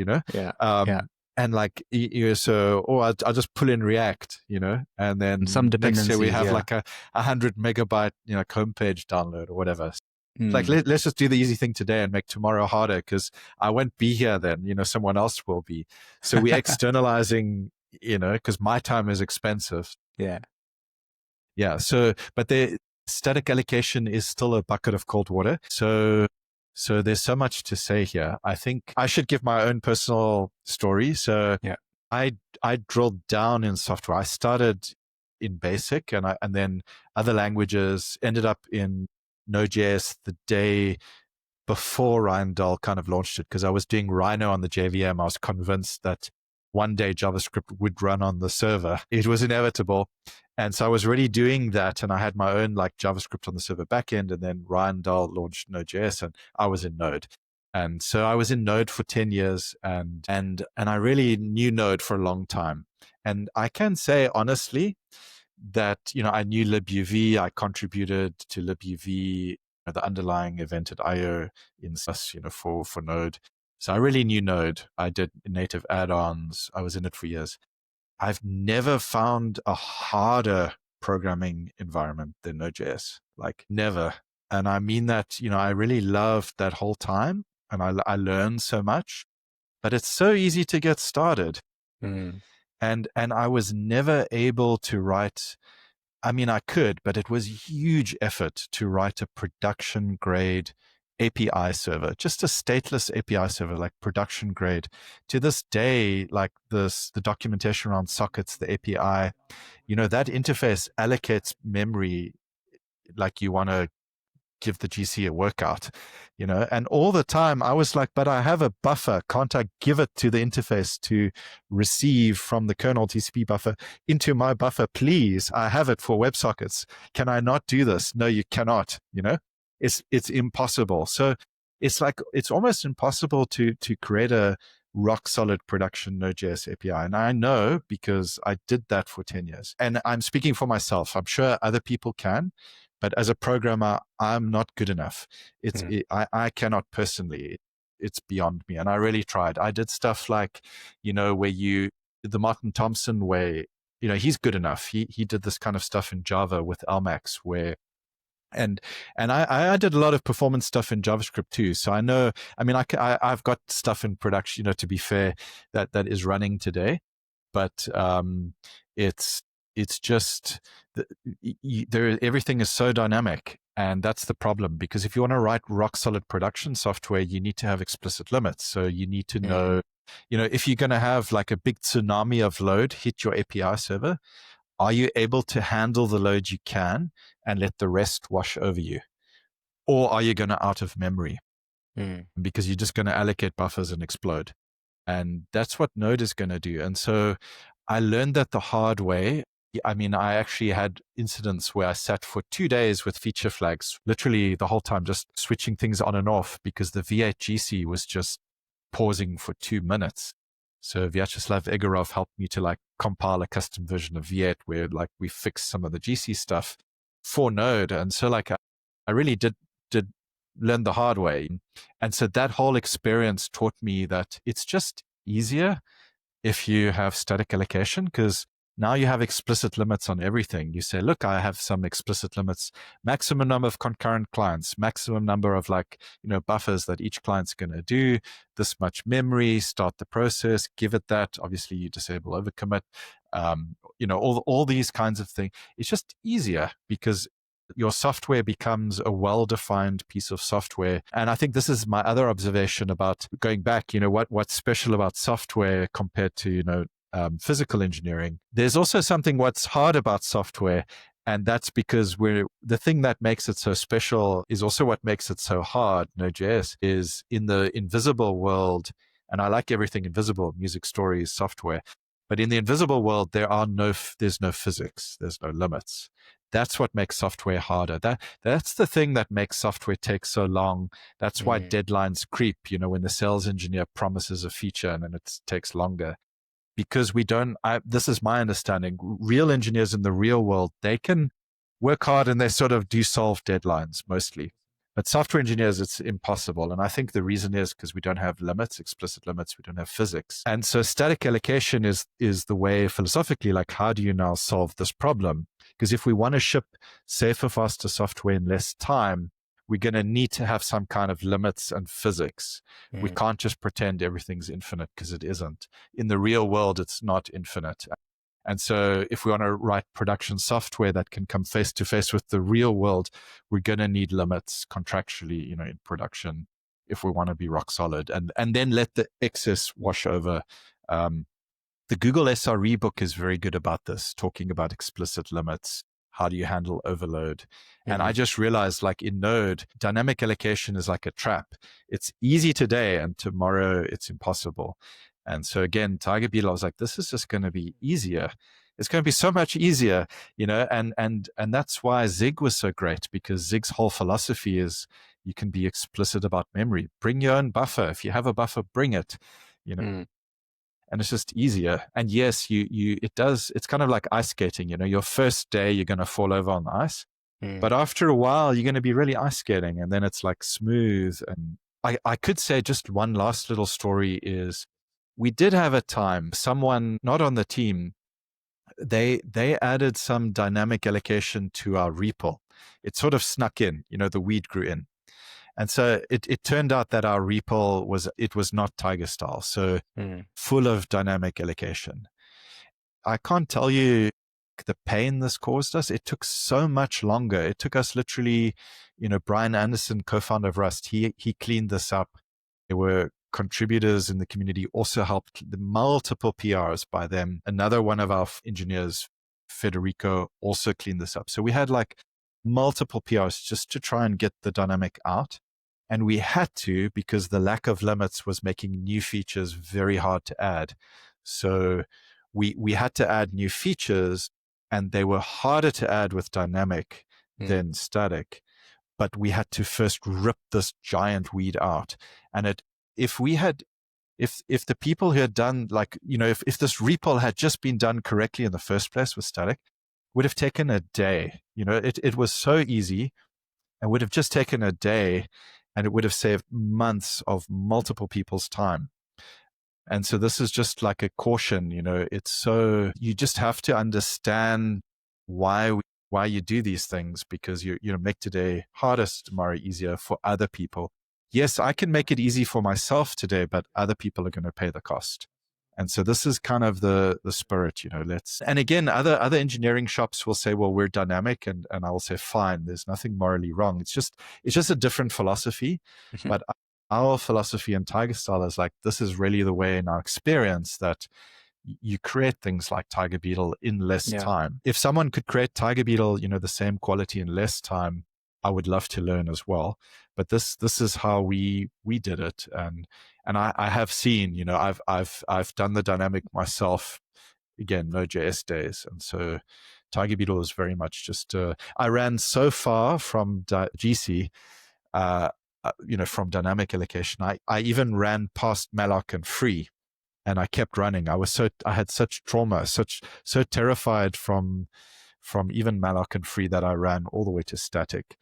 and like, I'll just pull in React, and then some next year we have like a 100 megabyte, Chrome page download or whatever. Like, let's just do the easy thing today and make tomorrow harder, because I won't be here then, someone else will be. So we're externalizing, because my time is expensive. Yeah. So, but the static allocation is still a bucket of cold water. So there's so much to say here. I think I should give my own personal story. So I drilled down in software. I started in Basic, and then other languages. Ended up in Node.js the day before Ryan Dahl kind of launched it, because I was doing Rhino on the JVM. I was convinced that one day JavaScript would run on the server. It was inevitable. And so I was already doing that, and I had my own like JavaScript on the server backend, and then Ryan Dahl launched Node.js, and I was in Node. And so I was in Node for 10 years, and I really knew Node for a long time. And I can say honestly that, I knew libuv. I contributed to libuv, the underlying evented IO in SAS, for Node. So I really knew Node. I did native add-ons. I was in it for years. I've never found a harder programming environment than Node.js, like never. And I mean that, I really loved that whole time, and I learned so much, but it's so easy to get started. Mm. And I was never able to write, I mean, I could, but it was huge effort to write a production grade API server, just a stateless API server, like production grade. To this day, like the documentation around sockets, the API, that interface allocates memory like you want to give the GC a workout, and all the time I was like, but I have a buffer. Can't I give it to the interface to receive from the kernel TCP buffer into my buffer, please? I have it for WebSockets. Can I not do this? No, you cannot, it's impossible. So it's like, it's almost impossible to create a rock solid production Node.js API. And I know because I did that for 10 years, and I'm speaking for myself. I'm sure other people can, but as a programmer, I'm not good enough. I cannot personally. It's beyond me. And I really tried. I did stuff like, where the Martin Thompson way, he's good enough. He did this kind of stuff in Java with Lmax, where, and I did a lot of performance stuff in JavaScript too. So I know, I mean, I've got stuff in production, to be fair, that is running today, but it's just everything is so dynamic, and that's the problem. Because if you want to write rock solid production software, you need to have explicit limits. So you need to know, if you're going to have like a big tsunami of load hit your API server, are you able to handle the load you can and let the rest wash over you? Or are you going to out of memory? Because you're just going to allocate buffers and explode. And that's what Node is going to do. And so I learned that the hard way. I mean, I actually had incidents where I sat for 2 days with feature flags, literally the whole time, just switching things on and off, because the V8 GC was just pausing for 2 minutes. So Vyacheslav Egorov helped me to like compile a custom version of V8 where like we fixed some of the GC stuff for Node. And so like I really did learn the hard way. And so that whole experience taught me that it's just easier if you have static allocation, because now you have explicit limits on everything. You say, look, I have some explicit limits, maximum number of concurrent clients, maximum number of like, buffers that each client's going to do, this much memory, start the process, give it that. Obviously you disable overcommit, all these kinds of things. It's just easier because your software becomes a well-defined piece of software. And I think this is my other observation about going back, what's special about software compared to, physical engineering. There's also something what's hard about software, and that's because the thing that makes it so special is also what makes it so hard. Node.js is in the invisible world, and I like everything invisible, music, stories, software. But in the invisible world, there's no physics, there's no limits. That's what makes software harder. That's the thing that makes software take so long. That's why deadlines creep, when the sales engineer promises a feature and then it takes longer. Because this is my understanding, real engineers in the real world, they can work hard and they sort of do solve deadlines mostly. But software engineers, it's impossible. And I think the reason is because we don't have limits, explicit limits, we don't have physics. And so static allocation is the way philosophically, like how do you now solve this problem? Because if we want to ship safer, faster software in less time, we're going to need to have some kind of limits and physics. We can't just pretend everything's infinite, because it isn't. In the real world, it's not infinite. And so if we want to write production software that can come face to face with the real world, we're going to need limits contractually, in production, if we want to be rock solid, and then let the excess wash over The Google SRE book is very good about this, talking about explicit limits. How do you handle overload? And I just realized, like in Node, dynamic allocation is like a trap. It's easy today and tomorrow it's impossible. And so again, Tiger Beetle, I was like, this is just going to be easier. It's going to be so much easier, and that's why Zig was so great, because Zig's whole philosophy is you can be explicit about memory. Bring your own buffer. If you have a buffer, bring it, and it's just easier. And yes, it's kind of like ice skating. Your first day, you're going to fall over on the ice. But after a while, you're going to be really ice skating, and then it's like smooth. And I could say just one last little story is we did have a time, someone not on the team, they added some dynamic allocation to our REPL. It sort of snuck in, the weed grew in. And so it turned out that our REPL was not TigerStyle, so full of dynamic allocation. I can't tell you the pain this caused us. It took so much longer. It took us literally, Brian Anderson, co-founder of Rust, he cleaned this up. There were contributors in the community, also helped the multiple PRs by them. Another one of our engineers, Federico, also cleaned this up. So we had like multiple PRs just to try and get the dynamic out. And we had to, because the lack of limits was making new features very hard to add. So we had to add new features, and they were harder to add with dynamic than static. But we had to first rip this giant weed out. And if the people who had done, like, if this REPL had just been done correctly in the first place with static, would have taken a day. It was so easy, and would have just taken a day, and it would have saved months of multiple people's time. And so this is just like a caution, you just have to understand why you do these things, because you make today harder, tomorrow easier for other people. Yes, I can make it easy for myself today, but other people are going to pay the cost. And so this is kind of the spirit, and again, other engineering shops will say, well, we're dynamic, and I will say, fine, there's nothing morally wrong. It's just a different philosophy. But our philosophy in TigerStyle is like, this is really the way in our experience that you create things like Tiger Beetle in less time. If someone could create Tiger Beetle, the same quality in less time, I would love to learn as well. But this is how we did it. And I have seen, I've done the dynamic myself, again, Node.js days. And so Tiger Beetle is very much just, I ran so far from GC, from dynamic allocation. I even ran past malloc and free, and I kept running. I had such trauma, so terrified from even malloc and free, that I ran all the way to static.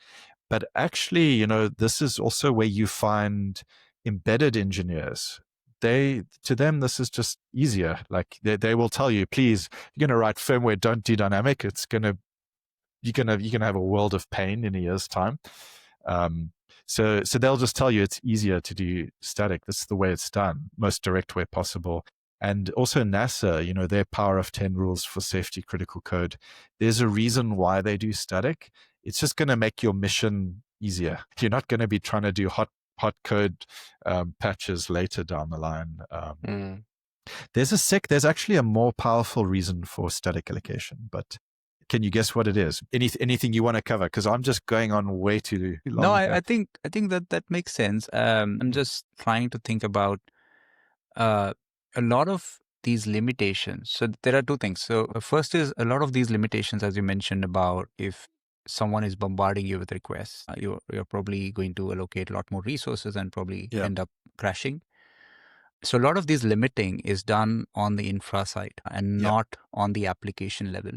But actually, this is also where you find embedded engineers. To them, this is just easier. Like they will tell you, please, you're going to write firmware, don't do dynamic. You're gonna have a world of pain in a year's time. So they'll just tell you it's easier to do static. This is the way it's done, most direct way possible. And also NASA, their power of 10 rules for safety critical code. There's a reason why they do static. It's just going to make your mission easier. You're not going to be trying to do hot code patches later down the line. There's actually a more powerful reason for static allocation, but can you guess what it is? Anything you want to cover? Because I'm just going on way too long. No, I think that makes sense. I'm just trying to think about a lot of these limitations. So there are two things. So first is a lot of these limitations, as you mentioned, about if someone is bombarding you with requests, you're probably going to allocate a lot more resources and probably end up crashing. So a lot of these limiting is done on the infra side and not on the application level.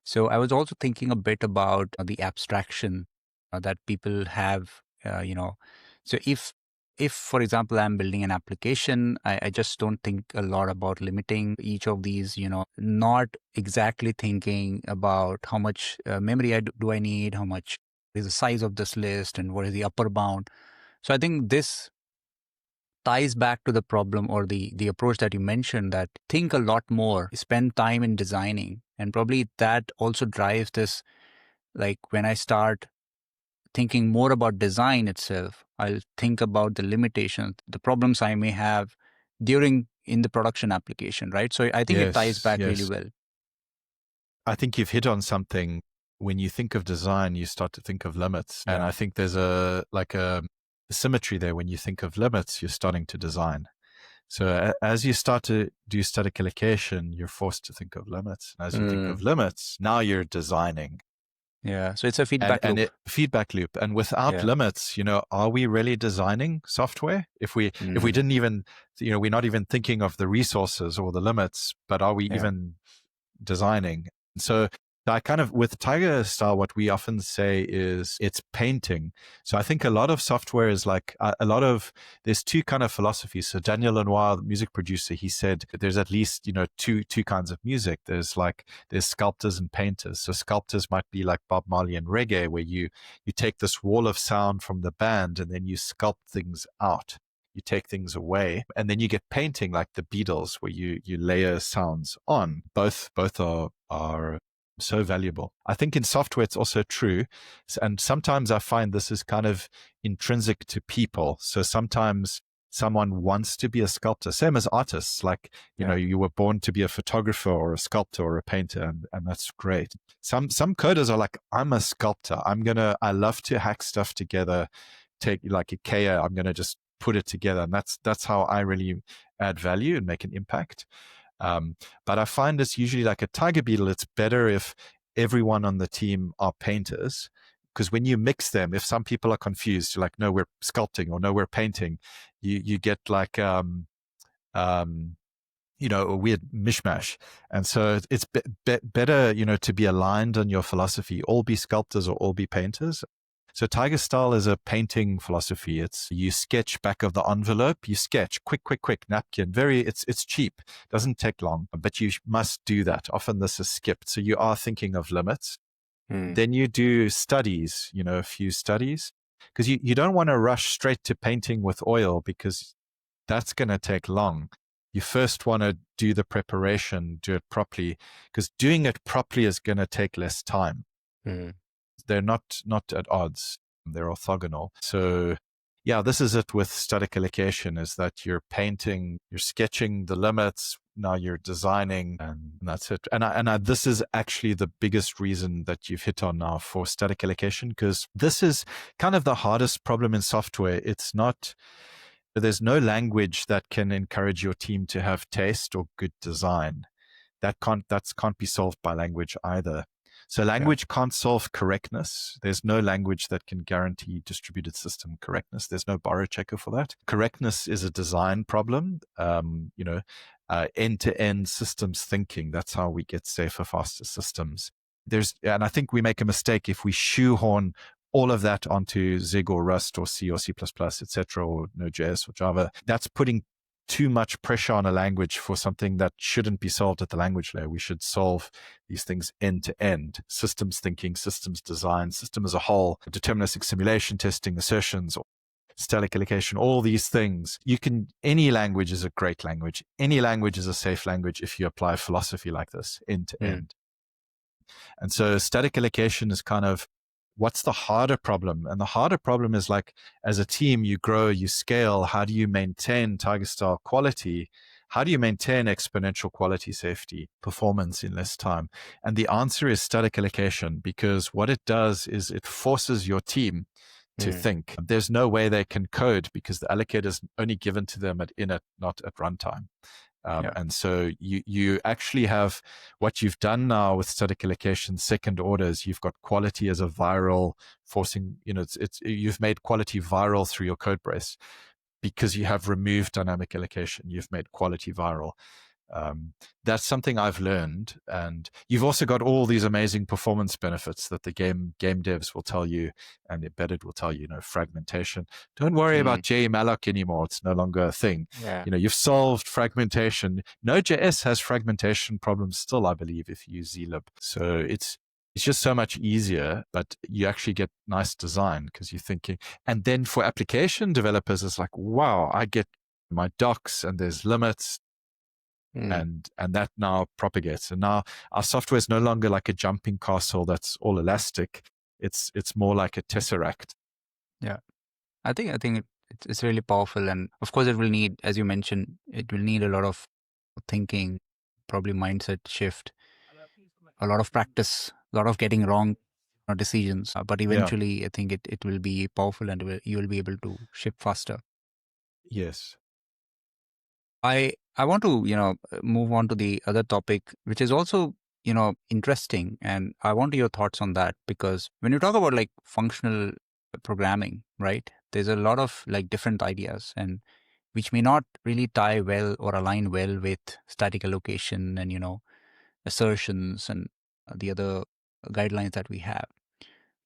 So I was also thinking a bit about the abstraction that people have, So if, for example, I'm building an application, I just don't think a lot about limiting each of these, not exactly thinking about how much memory do I need, how much is the size of this list, and what is the upper bound. So I think this ties back to the problem or the approach that you mentioned, that think a lot more, spend time in designing. And probably that also drives this, like when I start thinking more about design itself, I'll think about the limitations, the problems I may have during in the production application, right? So I think it ties back really well. I think you've hit on something. When you think of design, you start to think of limits. And I think there's a symmetry there. When you think of limits, you're starting to design. So as you start to do static allocation, you're forced to think of limits. And as you think of limits, now you're designing. Yeah. So it's a feedback loop. Feedback loop. And without limits, are we really designing software? If we didn't even, we're not even thinking of the resources or the limits, but are we even designing? So I kind of, with TigerStyle, what we often say is it's painting. So I think a lot of software is like there's two kind of philosophies. So Daniel Lanois, the music producer, he said there's at least, two kinds of music. There's sculptors and painters. So sculptors might be like Bob Marley and reggae, where you take this wall of sound from the band and then you sculpt things out. You take things away, and then you get painting like the Beatles, where you layer sounds on. Both are so valuable. I think in software it's also true, and sometimes I find this is kind of intrinsic to people. So sometimes someone wants to be a sculptor, same as artists. Like you were born to be a photographer or a sculptor or a painter, and that's great. Some coders are like, I'm a sculptor. I love to hack stuff together. Take like IKEA, I'm gonna just put it together, and that's how I really add value and make an impact. But I find it's usually like a Tiger Beetle. It's better if everyone on the team are painters, because when you mix them, if some people are confused, you're like, no, we're sculpting, or no, we're painting, you get like a weird mishmash. And so it's better, to be aligned on your philosophy. All be sculptors or all be painters. So TigerStyle is a painting philosophy. It's you sketch back of the envelope, you sketch quick, napkin. It's cheap, doesn't take long, but you must do that. Often this is skipped. So you are thinking of limits. Then you do studies, a few studies, because you don't want to rush straight to painting with oil, because that's going to take long. You first want to do the preparation, do it properly, because doing it properly is going to take less time. They're not at odds. They're orthogonal. So this is it with static allocation, is that you're painting, you're sketching the limits, now you're designing, and that's it. And this is actually the biggest reason that you've hit on now for static allocation, because this is kind of the hardest problem in software. There's no language that can encourage your team to have taste or good design. That can't be solved by language either. So language can't solve correctness. There's no language that can guarantee distributed system correctness. There's no borrow checker for that. Correctness is a design problem. End-to-end systems thinking. That's how we get safer, faster systems. And I think we make a mistake if we shoehorn all of that onto Zig or Rust or C or C++, etc., or Node.js or Java. That's putting too much pressure on a language for something that shouldn't be solved at the language layer. We should solve these things end to end. Systems thinking, systems design, system as a whole, deterministic simulation testing, assertions, static allocation, all these things. Any language is a great language. Any language is a safe language if you apply philosophy like this end to end. And so static allocation is kind of, what's the harder problem? And the harder problem is, like, as a team, you grow, you scale. How do you maintain TigerStyle quality? How do you maintain exponential quality, safety, performance in less time? And the answer is static allocation, because what it does is it forces your team to think. There's no way they can code, because the allocator is only given to them at init, not at runtime. And so you actually have, what you've done now with static allocation second orders, you've got quality as a viral forcing, you've made quality viral through your code base, because you have removed dynamic allocation. You've made quality viral. That's something I've learned. And you've also got all these amazing performance benefits that the game devs will tell you, and embedded will tell you, fragmentation. Don't worry about JMalloc anymore. It's no longer a thing. You've solved fragmentation. Node.js has fragmentation problems still, I believe, if you use zlib. So it's just so much easier, but you actually get nice design because you're thinking. And then for application developers, it's like, wow, I get my docs and there's limits. And that now propagates. And now our software is no longer like a jumping castle that's all elastic. It's more like a tesseract. Yeah. I think It's really powerful. And of course, it will need, as you mentioned, it will need a lot of thinking, probably mindset shift, a lot of practice, a lot of getting wrong decisions. But Yeah. eventually, I think it will be powerful, and you will be able to ship faster. Yes. I want to, move on to the other topic, which is also, interesting. And I want your thoughts on that, because when you talk about like functional programming, right, there's a lot of like different ideas, and which may not really tie well or align well with static allocation and, assertions and the other guidelines that we have.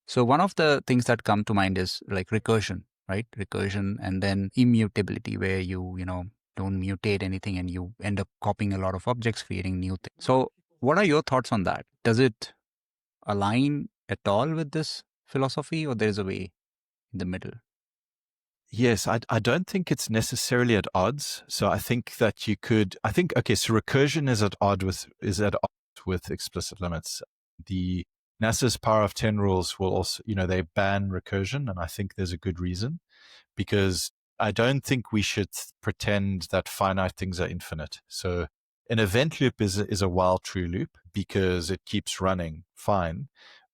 So one of the things that come to mind is like recursion, right? Recursion, and then immutability, where you don't mutate anything and you end up copying a lot of objects, creating new things. So what are your thoughts on that? Does it align at all with this philosophy, or there's a way in the middle? Yes, I don't think it's necessarily at odds. So I think that okay, so recursion is at odds with explicit limits. The NASA's Power of 10 rules will also, they ban recursion, and I think there's a good reason, because I don't think we should pretend that finite things are infinite. So an event loop is a while true loop because it keeps running fine,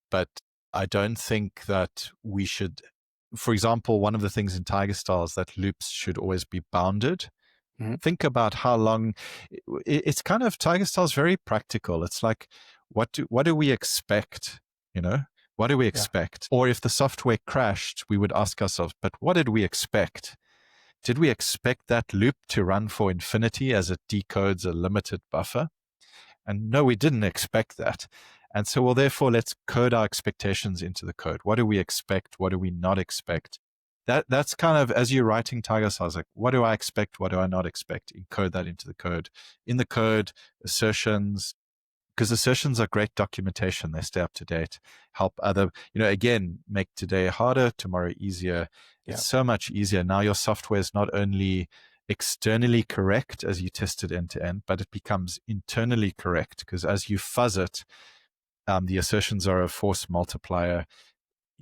but I don't think that we should. For example, one of the things in TigerStyle is that loops should always be bounded. Mhm. Think about how long. It's kind of, TigerStyle is very practical. It's like, what do we expect? What do we expect? Or if the software crashed, we would ask ourselves, but what did we expect? Did we expect that loop to run for infinity as it decodes a limited buffer? And no, we didn't expect that. And so, well, therefore, let's code our expectations into the code. What do we expect? What do we not expect? That's kind of, as you're writing TigerStyle, I was like, what do I expect? What do I not expect? Encode that into the code. In the code, assertions, because assertions are great documentation. They stay up to date, help other, again, make today harder, tomorrow easier. It's so much easier. Now your software is not only externally correct as you test it end to end, but it becomes internally correct, because as you fuzz it, the assertions are a force multiplier.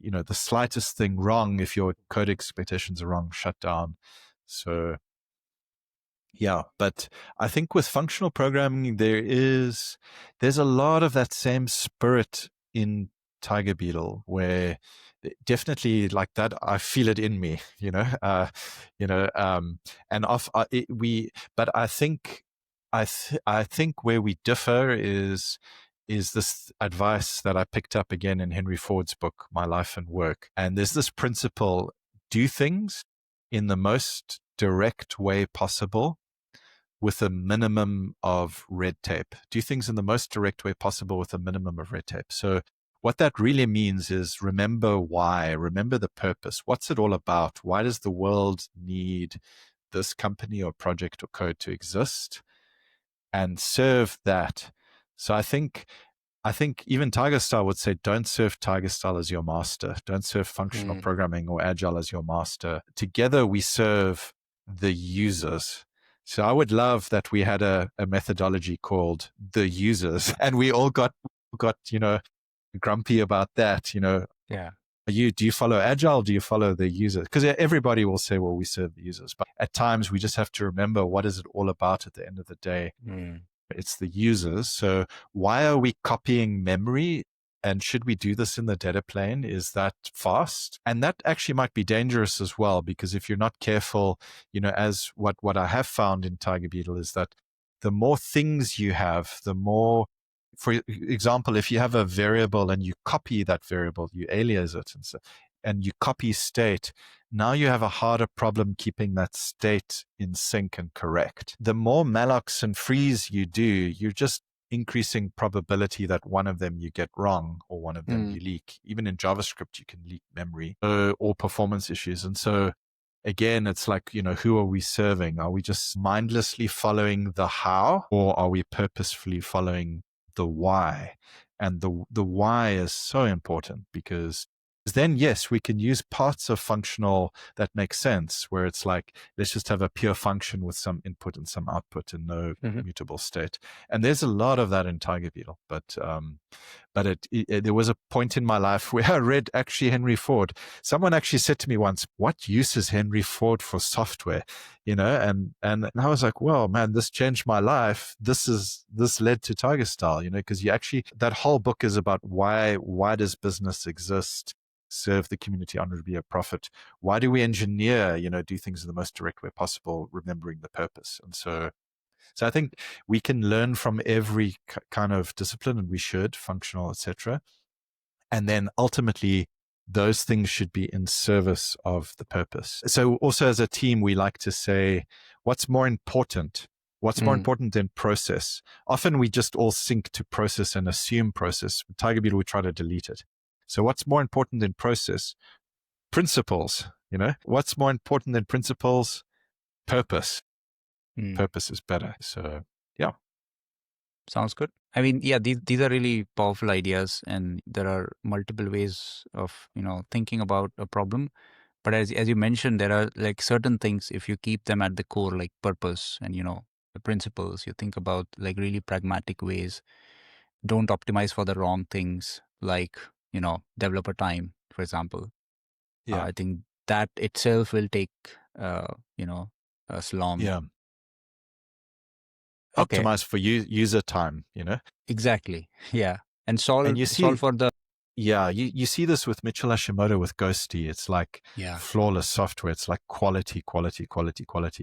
The slightest thing wrong, if your code expectations are wrong, shut down. So yeah, but I think with functional programming, there's a lot of that same spirit in TigerBeetle, where definitely like that, I feel it in me, and but I think, I think where we differ is this advice that I picked up again in Henry Ford's book, My Life and Work. And there's this principle: do things in the most direct way possible with a minimum of red tape. Do things in the most direct way possible with a minimum of red tape. So what that really means is remember why, remember the purpose. What's it all about? Why does the world need this company or project or code to exist? And serve that. So I think even TigerStyle would say, don't serve TigerStyle as your master. Don't serve functional programming or agile as your master. Together we serve the users. So I would love that we had a methodology called the users, and we all got grumpy about that. Yeah. Do you follow agile? Do you follow the users? Because everybody will say, well, we serve the users. But at times we just have to remember, what is it all about at the end of the day? It's the users. So why are we copying memory? And should we do this in the data plane? Is that fast? And that actually might be dangerous as well, because if you're not careful, as what I have found in TigerBeetle is that the more things you have, the more, for example, if you have a variable and you copy that variable, you alias it, and you copy state, now you have a harder problem keeping that state in sync and correct. The more mallocs and frees you do, you're just increasing probability that one of them you get wrong or one of them you leak. Even in JavaScript, you can leak memory or performance issues. And so again, it's like, who are we serving? Are we just mindlessly following the how, or are we purposefully following the why? And the why is so important, because then yes, we can use parts of functional that make sense, where it's like, let's just have a pure function with some input and some output and no mutable state. And there's a lot of that in TigerBeetle, but there was a point in my life where I read actually Henry Ford. Someone actually said to me once, what use is Henry Ford for software? And I was like, well, man, this changed my life. This led to TigerStyle, because that whole book is about why does business exist? Serve the community honorably at profit. Why do we engineer, do things in the most direct way possible, remembering the purpose? And so I think we can learn from every kind of discipline, and we should, functional, etc. And then ultimately, those things should be in service of the purpose. So also as a team, we like to say, what's more important? What's more important than process? Often we just all sync to process and assume process. With TigerBeetle, we try to delete it. So what's more important than process? Principles, What's more important than principles? Purpose. Purpose is better. So, yeah. Sounds good. I mean, yeah, these are really powerful ideas, and there are multiple ways of, thinking about a problem. But as you mentioned, there are like certain things, if you keep them at the core, like purpose and, the principles, you think about like really pragmatic ways. Don't optimize for the wrong things, like, developer time, for example. Yeah. I think that itself will take, us long. Yeah. Okay. Optimize for user time, Exactly. Yeah. And solve for the. Yeah, you see this with Mitchell Hashimoto with Ghosty. It's like flawless software. It's like quality.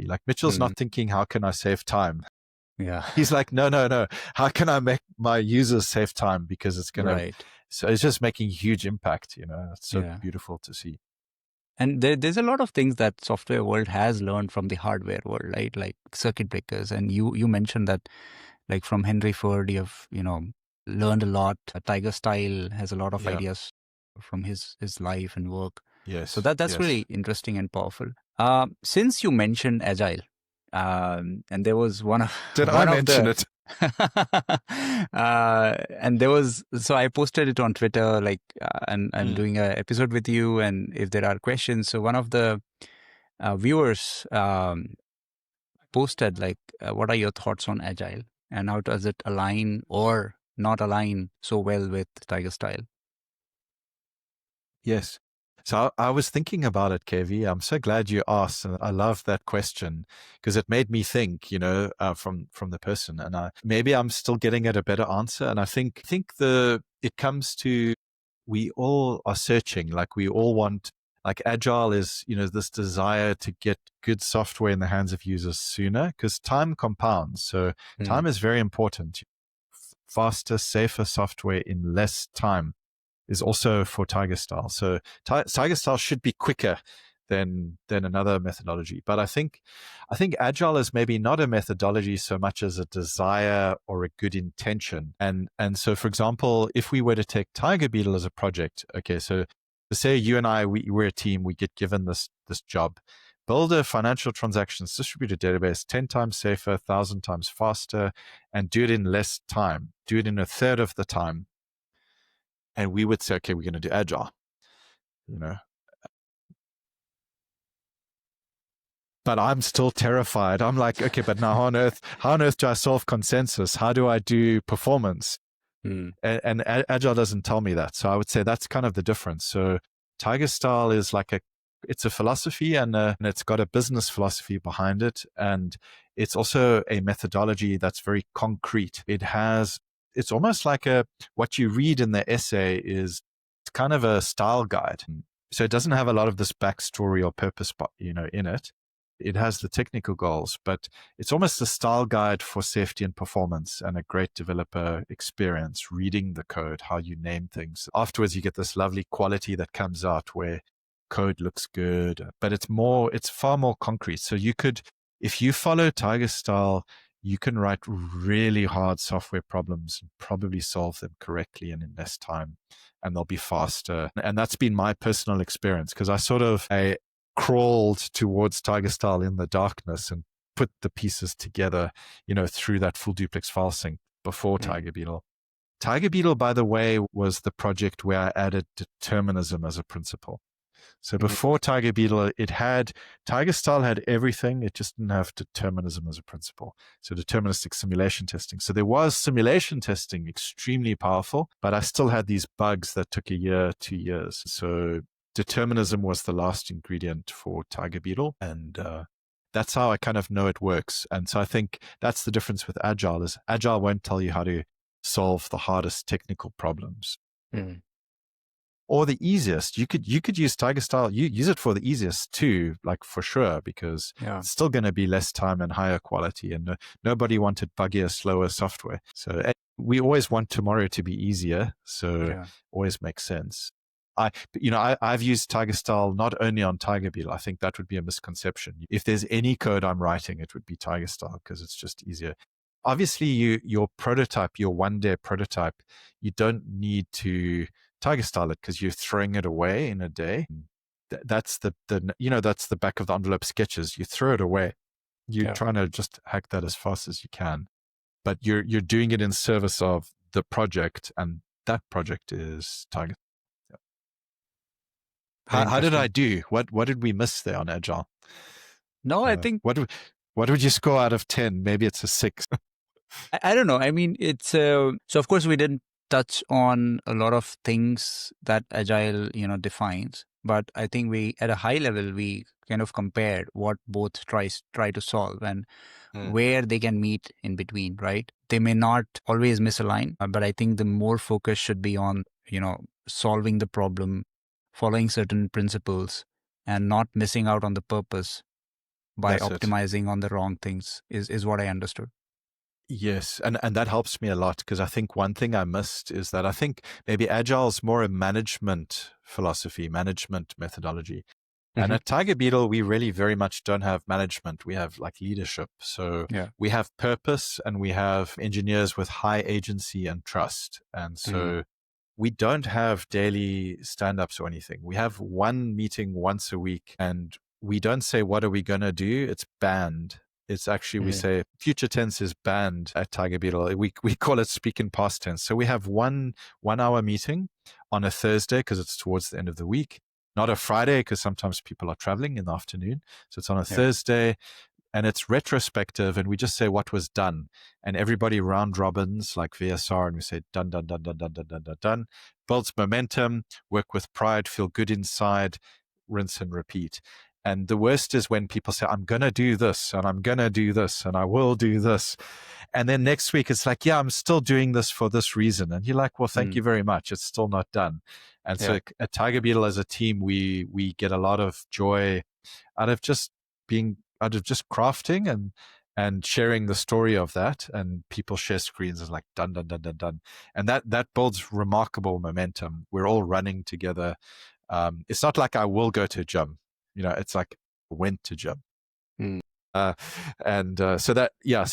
Like Mitchell's not thinking, how can I save time? Yeah. He's like, no. How can I make my users save time? Because it's going to, so it's just making huge impact, It's so beautiful to see. And there's a lot of things that software world has learned from the hardware world, right? Like circuit breakers. And you mentioned that, like from Henry Ford, you've, learned a lot. TigerStyle has a lot of ideas from his life and work. Yes. So that's really interesting and powerful. Since you mentioned Agile, and there was one of... Did I mention it? And there was, so I posted it on Twitter, like, and I'm doing an episode with you, and if there are questions, so one of the viewers posted, like, what are your thoughts on Agile, and how does it align or not align so well with TigerStyle? Yes. So I was thinking about it, KV. I'm so glad you asked. And I love that question because it made me think, from the person. And maybe I'm still getting at a better answer. And I think it comes to, we all are searching, like we all want, like Agile is, this desire to get good software in the hands of users sooner because time compounds. So time is very important. Faster, safer software in less time is also for TigerStyle. So TigerStyle should be quicker than another methodology. But I think Agile is maybe not a methodology so much as a desire or a good intention. And so, for example, if we were to take TigerBeetle as a project, okay, so say you and I, we're a team, we get given this job. Build a financial transactions distributed database 10 times safer, 1,000 times faster, and do it in less time. Do it in a third of the time. And we would say, okay, we're going to do Agile, But I'm still terrified. I'm like, okay, but now how on earth do I solve consensus? How do I do performance? And Agile doesn't tell me that. So I would say that's kind of the difference. So TigerStyle is like it's a philosophy and it's got a business philosophy behind it. And it's also a methodology that's very concrete. It's almost like what you read in the essay is kind of a style guide. So it doesn't have a lot of this backstory or purpose, in it. It has the technical goals, but it's almost a style guide for safety and performance and a great developer experience, reading the code, how you name things. Afterwards, you get this lovely quality that comes out where code looks good, but it's far more concrete. So if you follow TigerStyle, you can write really hard software problems and probably solve them correctly and in less time, and they'll be faster. And that's been my personal experience because I crawled towards TigerStyle in the darkness and put the pieces together, through that full duplex file sync before TigerBeetle. Tiger Beetle, by the way, was the project where I added determinism as a principle. So before Tiger Beetle, TigerStyle had everything. It just didn't have determinism as a principle. So deterministic simulation testing. So there was simulation testing, extremely powerful, but I still had these bugs that took a year, 2 years. So determinism was the last ingredient for Tiger Beetle. And that's how I kind of know it works. And so I think that's the difference with Agile is Agile won't tell you how to solve the hardest technical problems. Or the easiest. You could use TigerStyle. You use it for the easiest too, like for sure, because it's still going to be less time and higher quality. And nobody wanted buggier, slower software. So we always want tomorrow to be easier. So always makes sense. I've used TigerStyle not only on Tiger Beetle. I think that would be a misconception. If there's any code I'm writing, it would be TigerStyle because it's just easier. Obviously, your prototype, your one-day prototype, you don't need to TigerStyle it because you're throwing it away in a day. That's that's the back of the envelope sketches. You throw it away. You're trying to just hack that as fast as you can, but you're doing it in service of the project, and that project is Tiger. How did I do? What did we miss there on Agile? No, I think what would you score out of 10? Maybe it's a 6. I don't know. I mean, it's so of course we didn't touch on a lot of things that Agile, defines. But I think we, at a high level, we kind of compared what both try to solve and where they can meet in between, right? They may not always misalign, but I think the more focus should be on, solving the problem, following certain principles, and not missing out on the purpose by optimizing on the wrong things is what I understood. Yes, and that helps me a lot because I think one thing I missed is that I think maybe Agile is more a management philosophy, management methodology. And at Tiger Beetle, we really very much don't have management. We have like leadership. So we have purpose and we have engineers with high agency and trust. And so we don't have daily stand-ups or anything. We have one meeting once a week and we don't say, what are we going to do? It's banned. It's actually, we say future tense is banned at Tiger Beetle. We call it speak in past tense. So we have one hour meeting on a Thursday because it's towards the end of the week, not a Friday because sometimes people are traveling in the afternoon. So it's on a Thursday and it's retrospective and we just say what was done. And everybody round robins like VSR and we say done, done, done, done, done, done, done, done, done. Builds momentum, work with pride, feel good inside, rinse and repeat. And the worst is when people say, I'm going to do this and I'm going to do this and I will do this. And then next week it's like, I'm still doing this for this reason. And you're like, well, thank you very much. It's still not done. And so at Tiger Beetle as a team, we get a lot of joy out of just crafting and sharing the story of that. And people share screens as like done, done, done, done, done. And that builds remarkable momentum. We're all running together. It's not like I will go to a gym. It's like went to gym. So I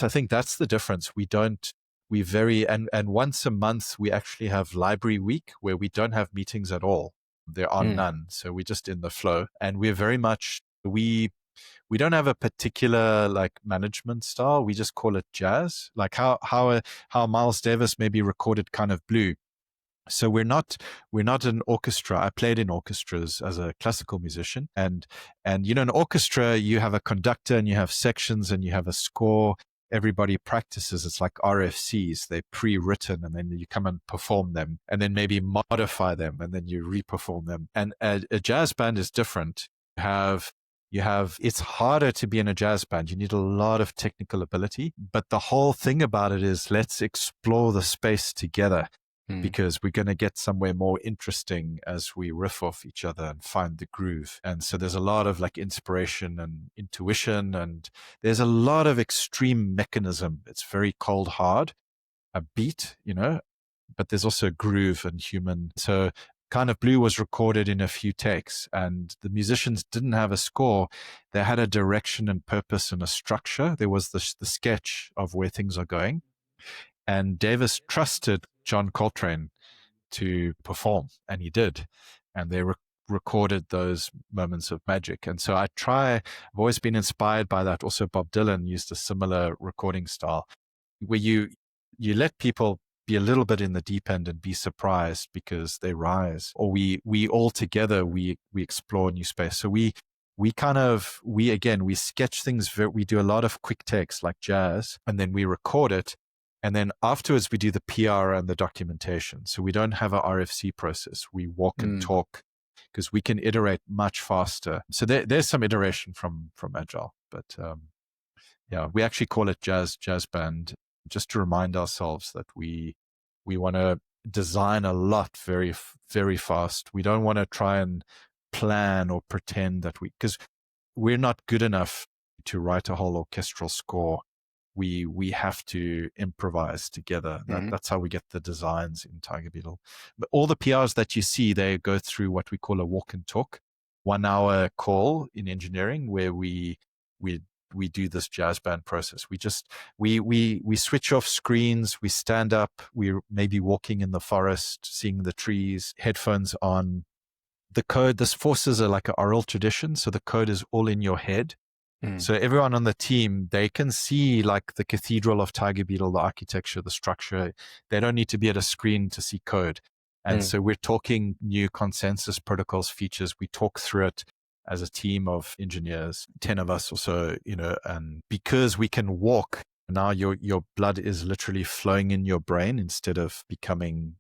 think that's the difference. And once a month, we actually have library week where we don't have meetings at all. There are none. So we're just in the flow and we're very much, we don't have a particular like management style. We just call it jazz, like how Miles Davis maybe recorded Kind of Blue. So we're not an orchestra. I played in orchestras as a classical musician and in orchestra, you have a conductor and you have sections and you have a score. Everybody practices. It's like RFCs. They're pre-written and then you come and perform them and then maybe modify them and then you re-perform them. And a jazz band is different. It's harder to be in a jazz band. You need a lot of technical ability, but the whole thing about it is let's explore the space together. Because we're going to get somewhere more interesting as we riff off each other and find the groove. And so there's a lot of like inspiration and intuition, and there's a lot of extreme mechanism. It's very cold, hard, a beat, but there's also groove and human. So Kind of Blue was recorded in a few takes and the musicians didn't have a score. They had a direction and purpose and a structure. There was the sketch of where things are going. And Davis trusted John Coltrane to perform, and he did. And they recorded those moments of magic. And so I've always been inspired by that. Also, Bob Dylan used a similar recording style where you let people be a little bit in the deep end and be surprised because they rise, or we all together, we explore new space. So we sketch things. We do a lot of quick takes like jazz, and then we record it. And then afterwards, we do the PR and the documentation. So we don't have a RFC process. We walk and talk because we can iterate much faster. So there's some iteration from Agile. But we actually call it jazz band, just to remind ourselves that we want to design a lot very, very fast. We don't want to try and plan or pretend that because we're not good enough to write a whole orchestral score. We have to improvise together. That's how we get the designs in TigerBeetle. But all the PRs that you see, they go through what we call a walk and talk, 1 hour call in engineering, where we do this jazz band process. We switch off screens, we stand up, we're maybe walking in the forest, seeing the trees, headphones on. The code, this forces like an oral tradition, so the code is all in your head. So everyone on the team, they can see like the cathedral of TigerBeetle, the architecture, the structure. They don't need to be at a screen to see code. And so we're talking new consensus protocols, features. We talk through it as a team of engineers, 10 of us or so, and because we can walk, now your blood is literally flowing in your brain instead of becoming,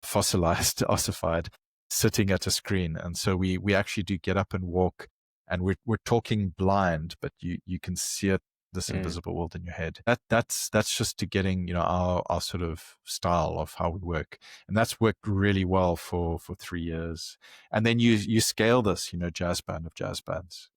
fossilized, ossified, sitting at a screen. And so we actually do get up and walk. And we're talking blind, but you can see it, this invisible world in your head. That's just to getting our sort of style of how we work, and that's worked really well for 3 years. And then you scale this, jazz band of jazz bands.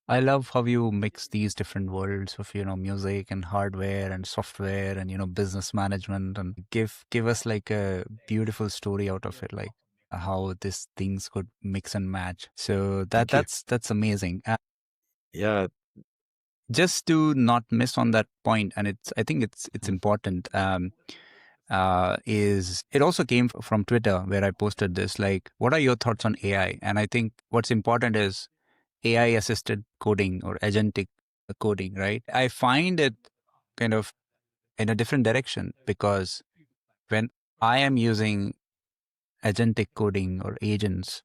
I love how you mix these different worlds of music and hardware and software and business management, and give us like a beautiful story out of it, like how these things could mix and match. So that's amazing. Yeah. Just to not miss on that point, and I think it's important. Is it also came from Twitter, where I posted this, like, what are your thoughts on AI? And I think what's important is AI assisted coding or agentic coding, right? I find it kind of in a different direction, because when I am using agentic coding or agents,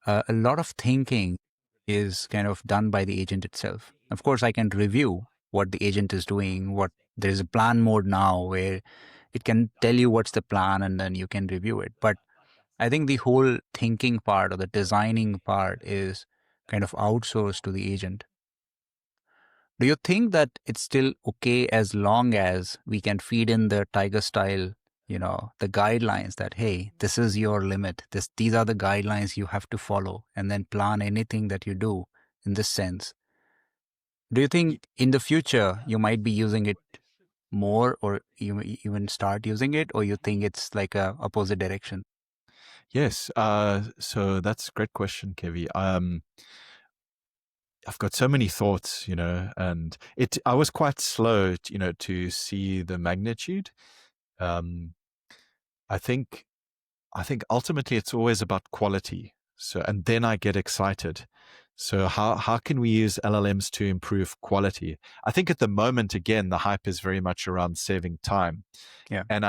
a lot of thinking is kind of done by the agent itself. Of course, I can review what the agent is doing. There's a plan mode now where it can tell you what's the plan, and then you can review it. But I think the whole thinking part or the designing part is kind of outsourced to the agent. Do you think that it's still okay as long as we can feed in the TigerStyle, the guidelines that, hey, this is your limit. These are the guidelines you have to follow, and then plan anything that you do in this sense? Do you think in the future you might be using it more, or you even start using it, or you think it's like a opposite direction? Yes. So that's a great question, Kevi. I've got so many thoughts, and I was quite slow, to see the magnitude. I think ultimately it's always about quality. So, and then I get excited. So how can we use LLMs to improve quality? I think at the moment, again, the hype is very much around saving time. Yeah. And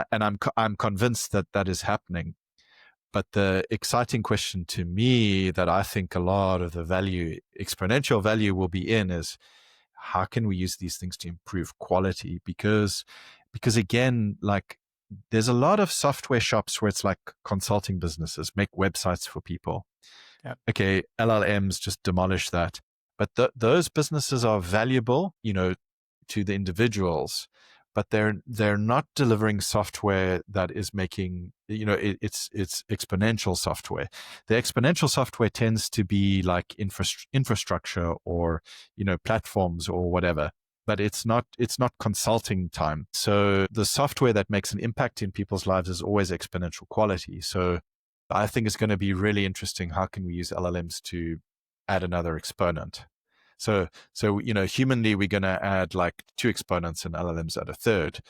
I'm convinced that is happening. But the exciting question to me, that I think a lot of the exponential value will be in, is how can we use these things to improve quality? Because again, like, there's a lot of software shops where it's like consulting businesses make websites for people. Yep. Okay, LLMs just demolish that. But those businesses are valuable, to the individuals, but they're not delivering software that is making, it's exponential software. The exponential software tends to be like infrastructure or, platforms or whatever, but it's not consulting time. So the software that makes an impact in people's lives is always exponential quality. So I think it's going to be really interesting. How can we use LLMs to add another exponent? So humanly, we're going to add like 2 exponents, and LLMs add a third,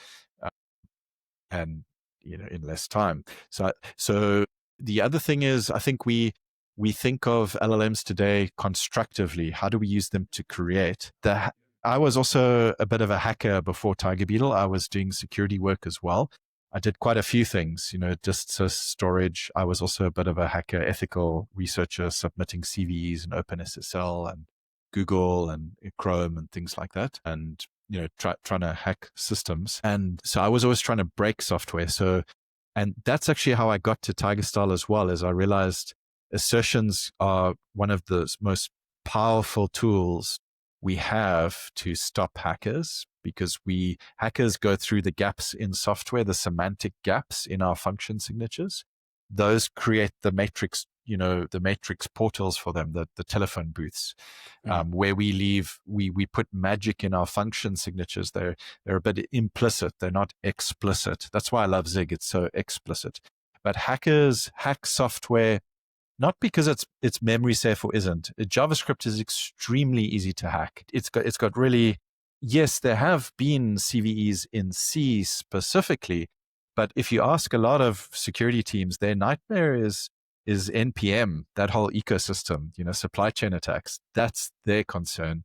and in less time. So the other thing is, I think we think of LLMs today constructively. How do we use them to create? I was also a bit of a hacker before TigerBeetle. I was doing security work as well. I did quite a few things, just so storage. I was also a bit of a hacker, ethical researcher, submitting CVEs and OpenSSL and Google and Chrome and things like that. And, trying to hack systems. And so I was always trying to break software. And that's actually how I got to TigerStyle as well, as I realized assertions are one of the most powerful tools we have to stop hackers, because hackers go through the gaps in software, the semantic gaps in our function signatures. Those create the matrix, the matrix portals for them, the telephone booths, where we put magic in our function signatures. They're a bit implicit. They're not explicit. That's why I love Zig. It's so explicit. But hackers hack software not because it's memory safe or isn't. JavaScript is extremely easy to hack. It's got really, yes, there have been CVEs in C specifically, but if you ask a lot of security teams, their nightmare is NPM, that whole ecosystem, supply chain attacks. That's their concern.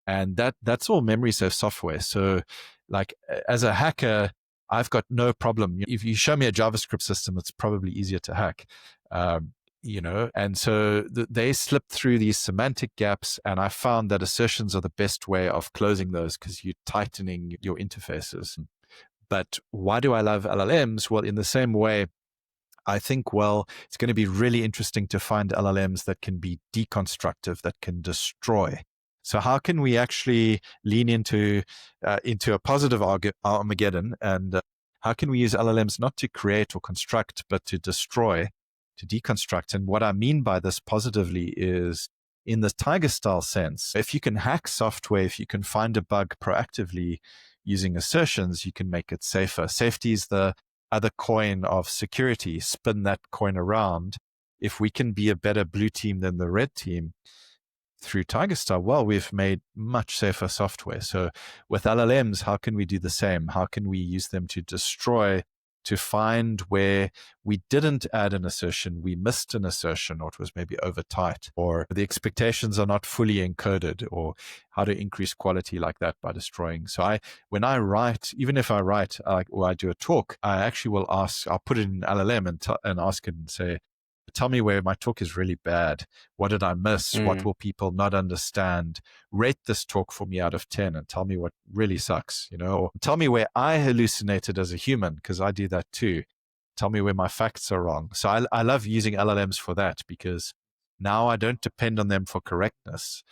And that's all memory safe software. So like as a hacker, I've got no problem. If you show me a JavaScript system, it's probably easier to hack. And so they slip through these semantic gaps, and I found that assertions are the best way of closing those, because you're tightening your interfaces. But why do I love LLMs? Well, in the same way, I think, it's going to be really interesting to find LLMs that can be deconstructive, that can destroy. So how can we actually lean into a positive Armageddon, and how can we use LLMs not to create or construct, but to destroy, to deconstruct? And what I mean by this positively is, in the TigerStyle sense, if you can hack software, if you can find a bug proactively using assertions, you can make it safer. Safety is the other coin of security. Spin that coin around. If we can be a better blue team than the red team through TigerStyle, we've made much safer software. So with LLMs, how can we do the same? How can we use them to destroy, to find where we didn't add an assertion, we missed an assertion, or it was maybe over tight, or the expectations are not fully encoded, or how to increase quality like that by destroying. So when I write, even if I write or I do a talk, I actually will I'll put it in LLM and ask it and say, tell me where my talk is really bad. What did I miss? What will people not understand? Rate this talk for me out of 10 and tell me what really sucks, or tell me where I hallucinated as a human, because I do that too. Tell me where my facts are wrong. So I love using LLMs for that, because now I don't depend on them for correctness.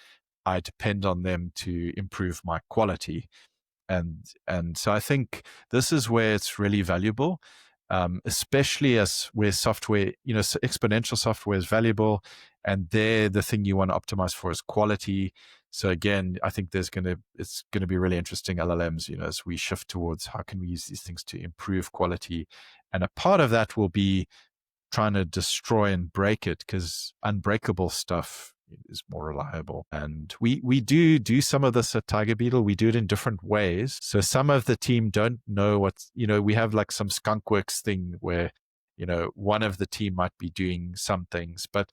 I depend on them to improve my quality. And so I think this is where it's really valuable. Especially where software, exponential software is valuable, and the thing you want to optimize for is quality. So again, I think it's going to be really interesting, LLMs, as we shift towards how can we use these things to improve quality. And a part of that will be trying to destroy and break it, because unbreakable stuff is more reliable. And we do some of this at TigerBeetle. We do it in different ways. So some of the team don't know what's, we have like some skunkworks thing where, one of the team might be doing some things, but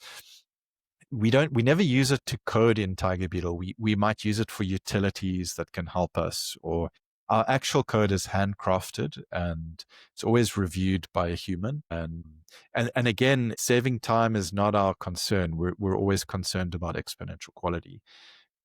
we never use it to code in TigerBeetle. We might use it for utilities that can help us, or our actual code is handcrafted and it's always reviewed by a human. And again, saving time is not our concern. We're always concerned about exponential quality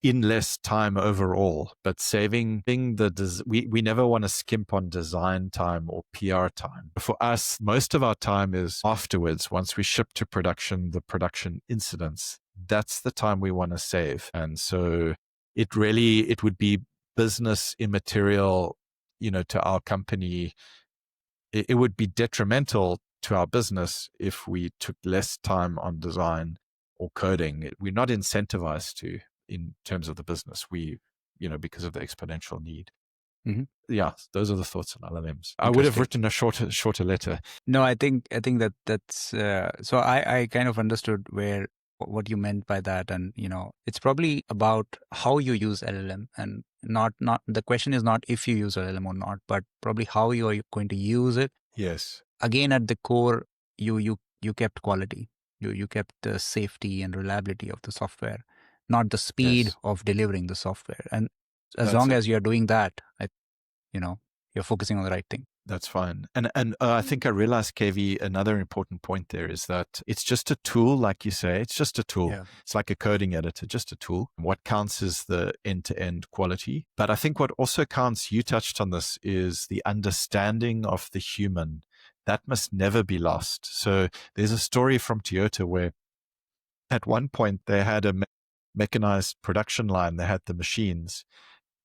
in less time overall, but saving we never want to skimp on design time or PR time. For us, most of our time is afterwards. Once we ship to production, the production incidents, that's the time we want to save. And so it would be business immaterial, to our company. It would be detrimental to our business if we took less time on design or coding. We're not incentivized to, in terms of the business, because of the exponential need. Mm-hmm. Yeah, those are the thoughts on LLMs. I would have written a shorter letter. No, I think that's so I kind of understood what you meant by that. And it's probably about how you use LLM, and not the question is not if you use LLM or not, but probably how you are going to use it. Yes. Again, at the core, you kept quality. You kept the safety and reliability of the software, not the speed of delivering the software. And As long as you're doing that, you're focusing on the right thing. That's fine. And I think I realized, KV, another important point there is that it's just a tool, like you say. It's just a tool. Yeah. It's like a coding editor, just a tool. What counts is the end-to-end quality. But I think what also counts, you touched on this, is the understanding of the human. That must never be lost. So there's a story from Toyota where at one point they had a mechanized production line. They had the machines,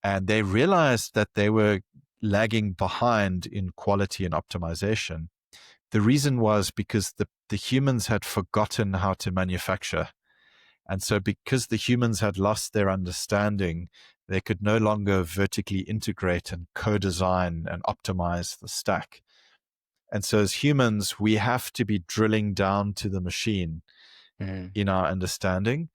and they realized that they were lagging behind in quality and optimization. The reason was because the humans had forgotten how to manufacture. And so because the humans had lost their understanding, they could no longer vertically integrate and co-design and optimize the stack. And so as humans, we have to be drilling down to the machine in our understanding.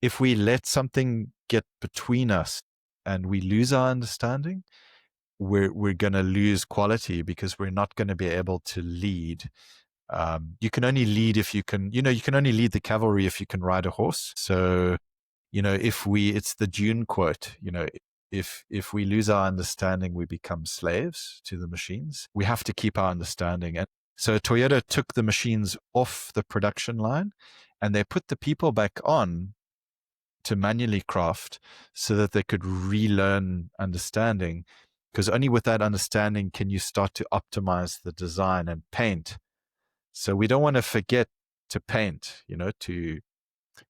If we let something get between us and we lose our understanding, we're going to lose quality because we're not going to be able to lead. You can only lead if you can, you can only lead the cavalry if you can ride a horse. So, it's the Dune quote, if we lose our understanding, we become slaves to the machines. We have to keep our understanding. And so Toyota took the machines off the production line and they put the people back on to manually craft so that they could relearn understanding. Because only with that understanding can you start to optimize the design and paint. So we don't want to forget to paint,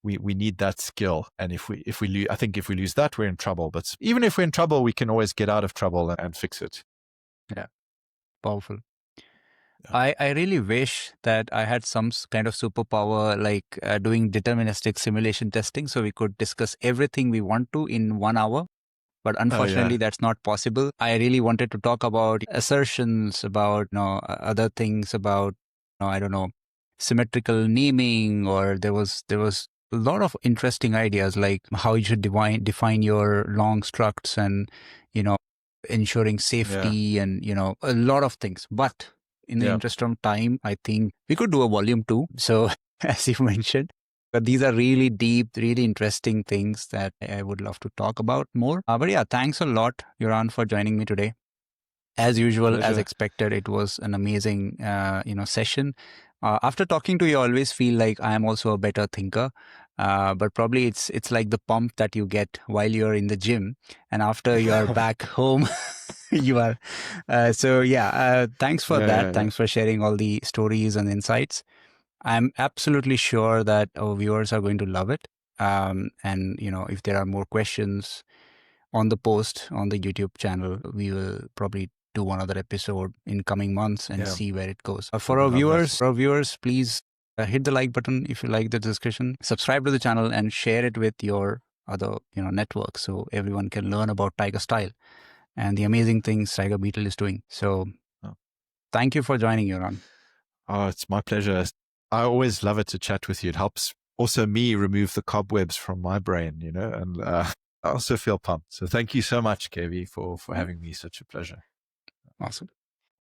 we need that skill. And I think if we lose that, we're in trouble. But even if we're in trouble, we can always get out of trouble and fix it. Yeah. Powerful. Yeah. I really wish that I had some kind of superpower like doing deterministic simulation testing so we could discuss everything we want to in 1 hour. But unfortunately, that's not possible. I really wanted to talk about assertions, about other things, about I don't know, symmetrical naming, or there was a lot of interesting ideas like how you should define your long structs and ensuring safety and a lot of things. But in the interest of time, I think we could do a volume 2. So as you mentioned. But these are really deep, really interesting things that I would love to talk about more. But yeah, thanks a lot, Joran, for joining me today. As usual, Pleasure. As expected, it was an amazing, session. After talking to you, I always feel like I am also a better thinker. But probably it's like the pump that you get while you're in the gym, and after you're back home, you are. Thanks for that. Yeah. Thanks for sharing all the stories and insights. I'm absolutely sure that our viewers are going to love it. And, if there are more questions on the post on the YouTube channel, we will probably do another episode in coming months and see where it goes. For our viewers, please hit the like button if you like the discussion. Subscribe to the channel and share it with your other networks so everyone can learn about TigerStyle and the amazing things TigerBeetle is doing. So thank you for joining, Joran. Oh, it's my pleasure. I always love it to chat with you. It helps also me remove the cobwebs from my brain, and I also feel pumped. So thank you so much, KV, for having me. Such a pleasure. Awesome.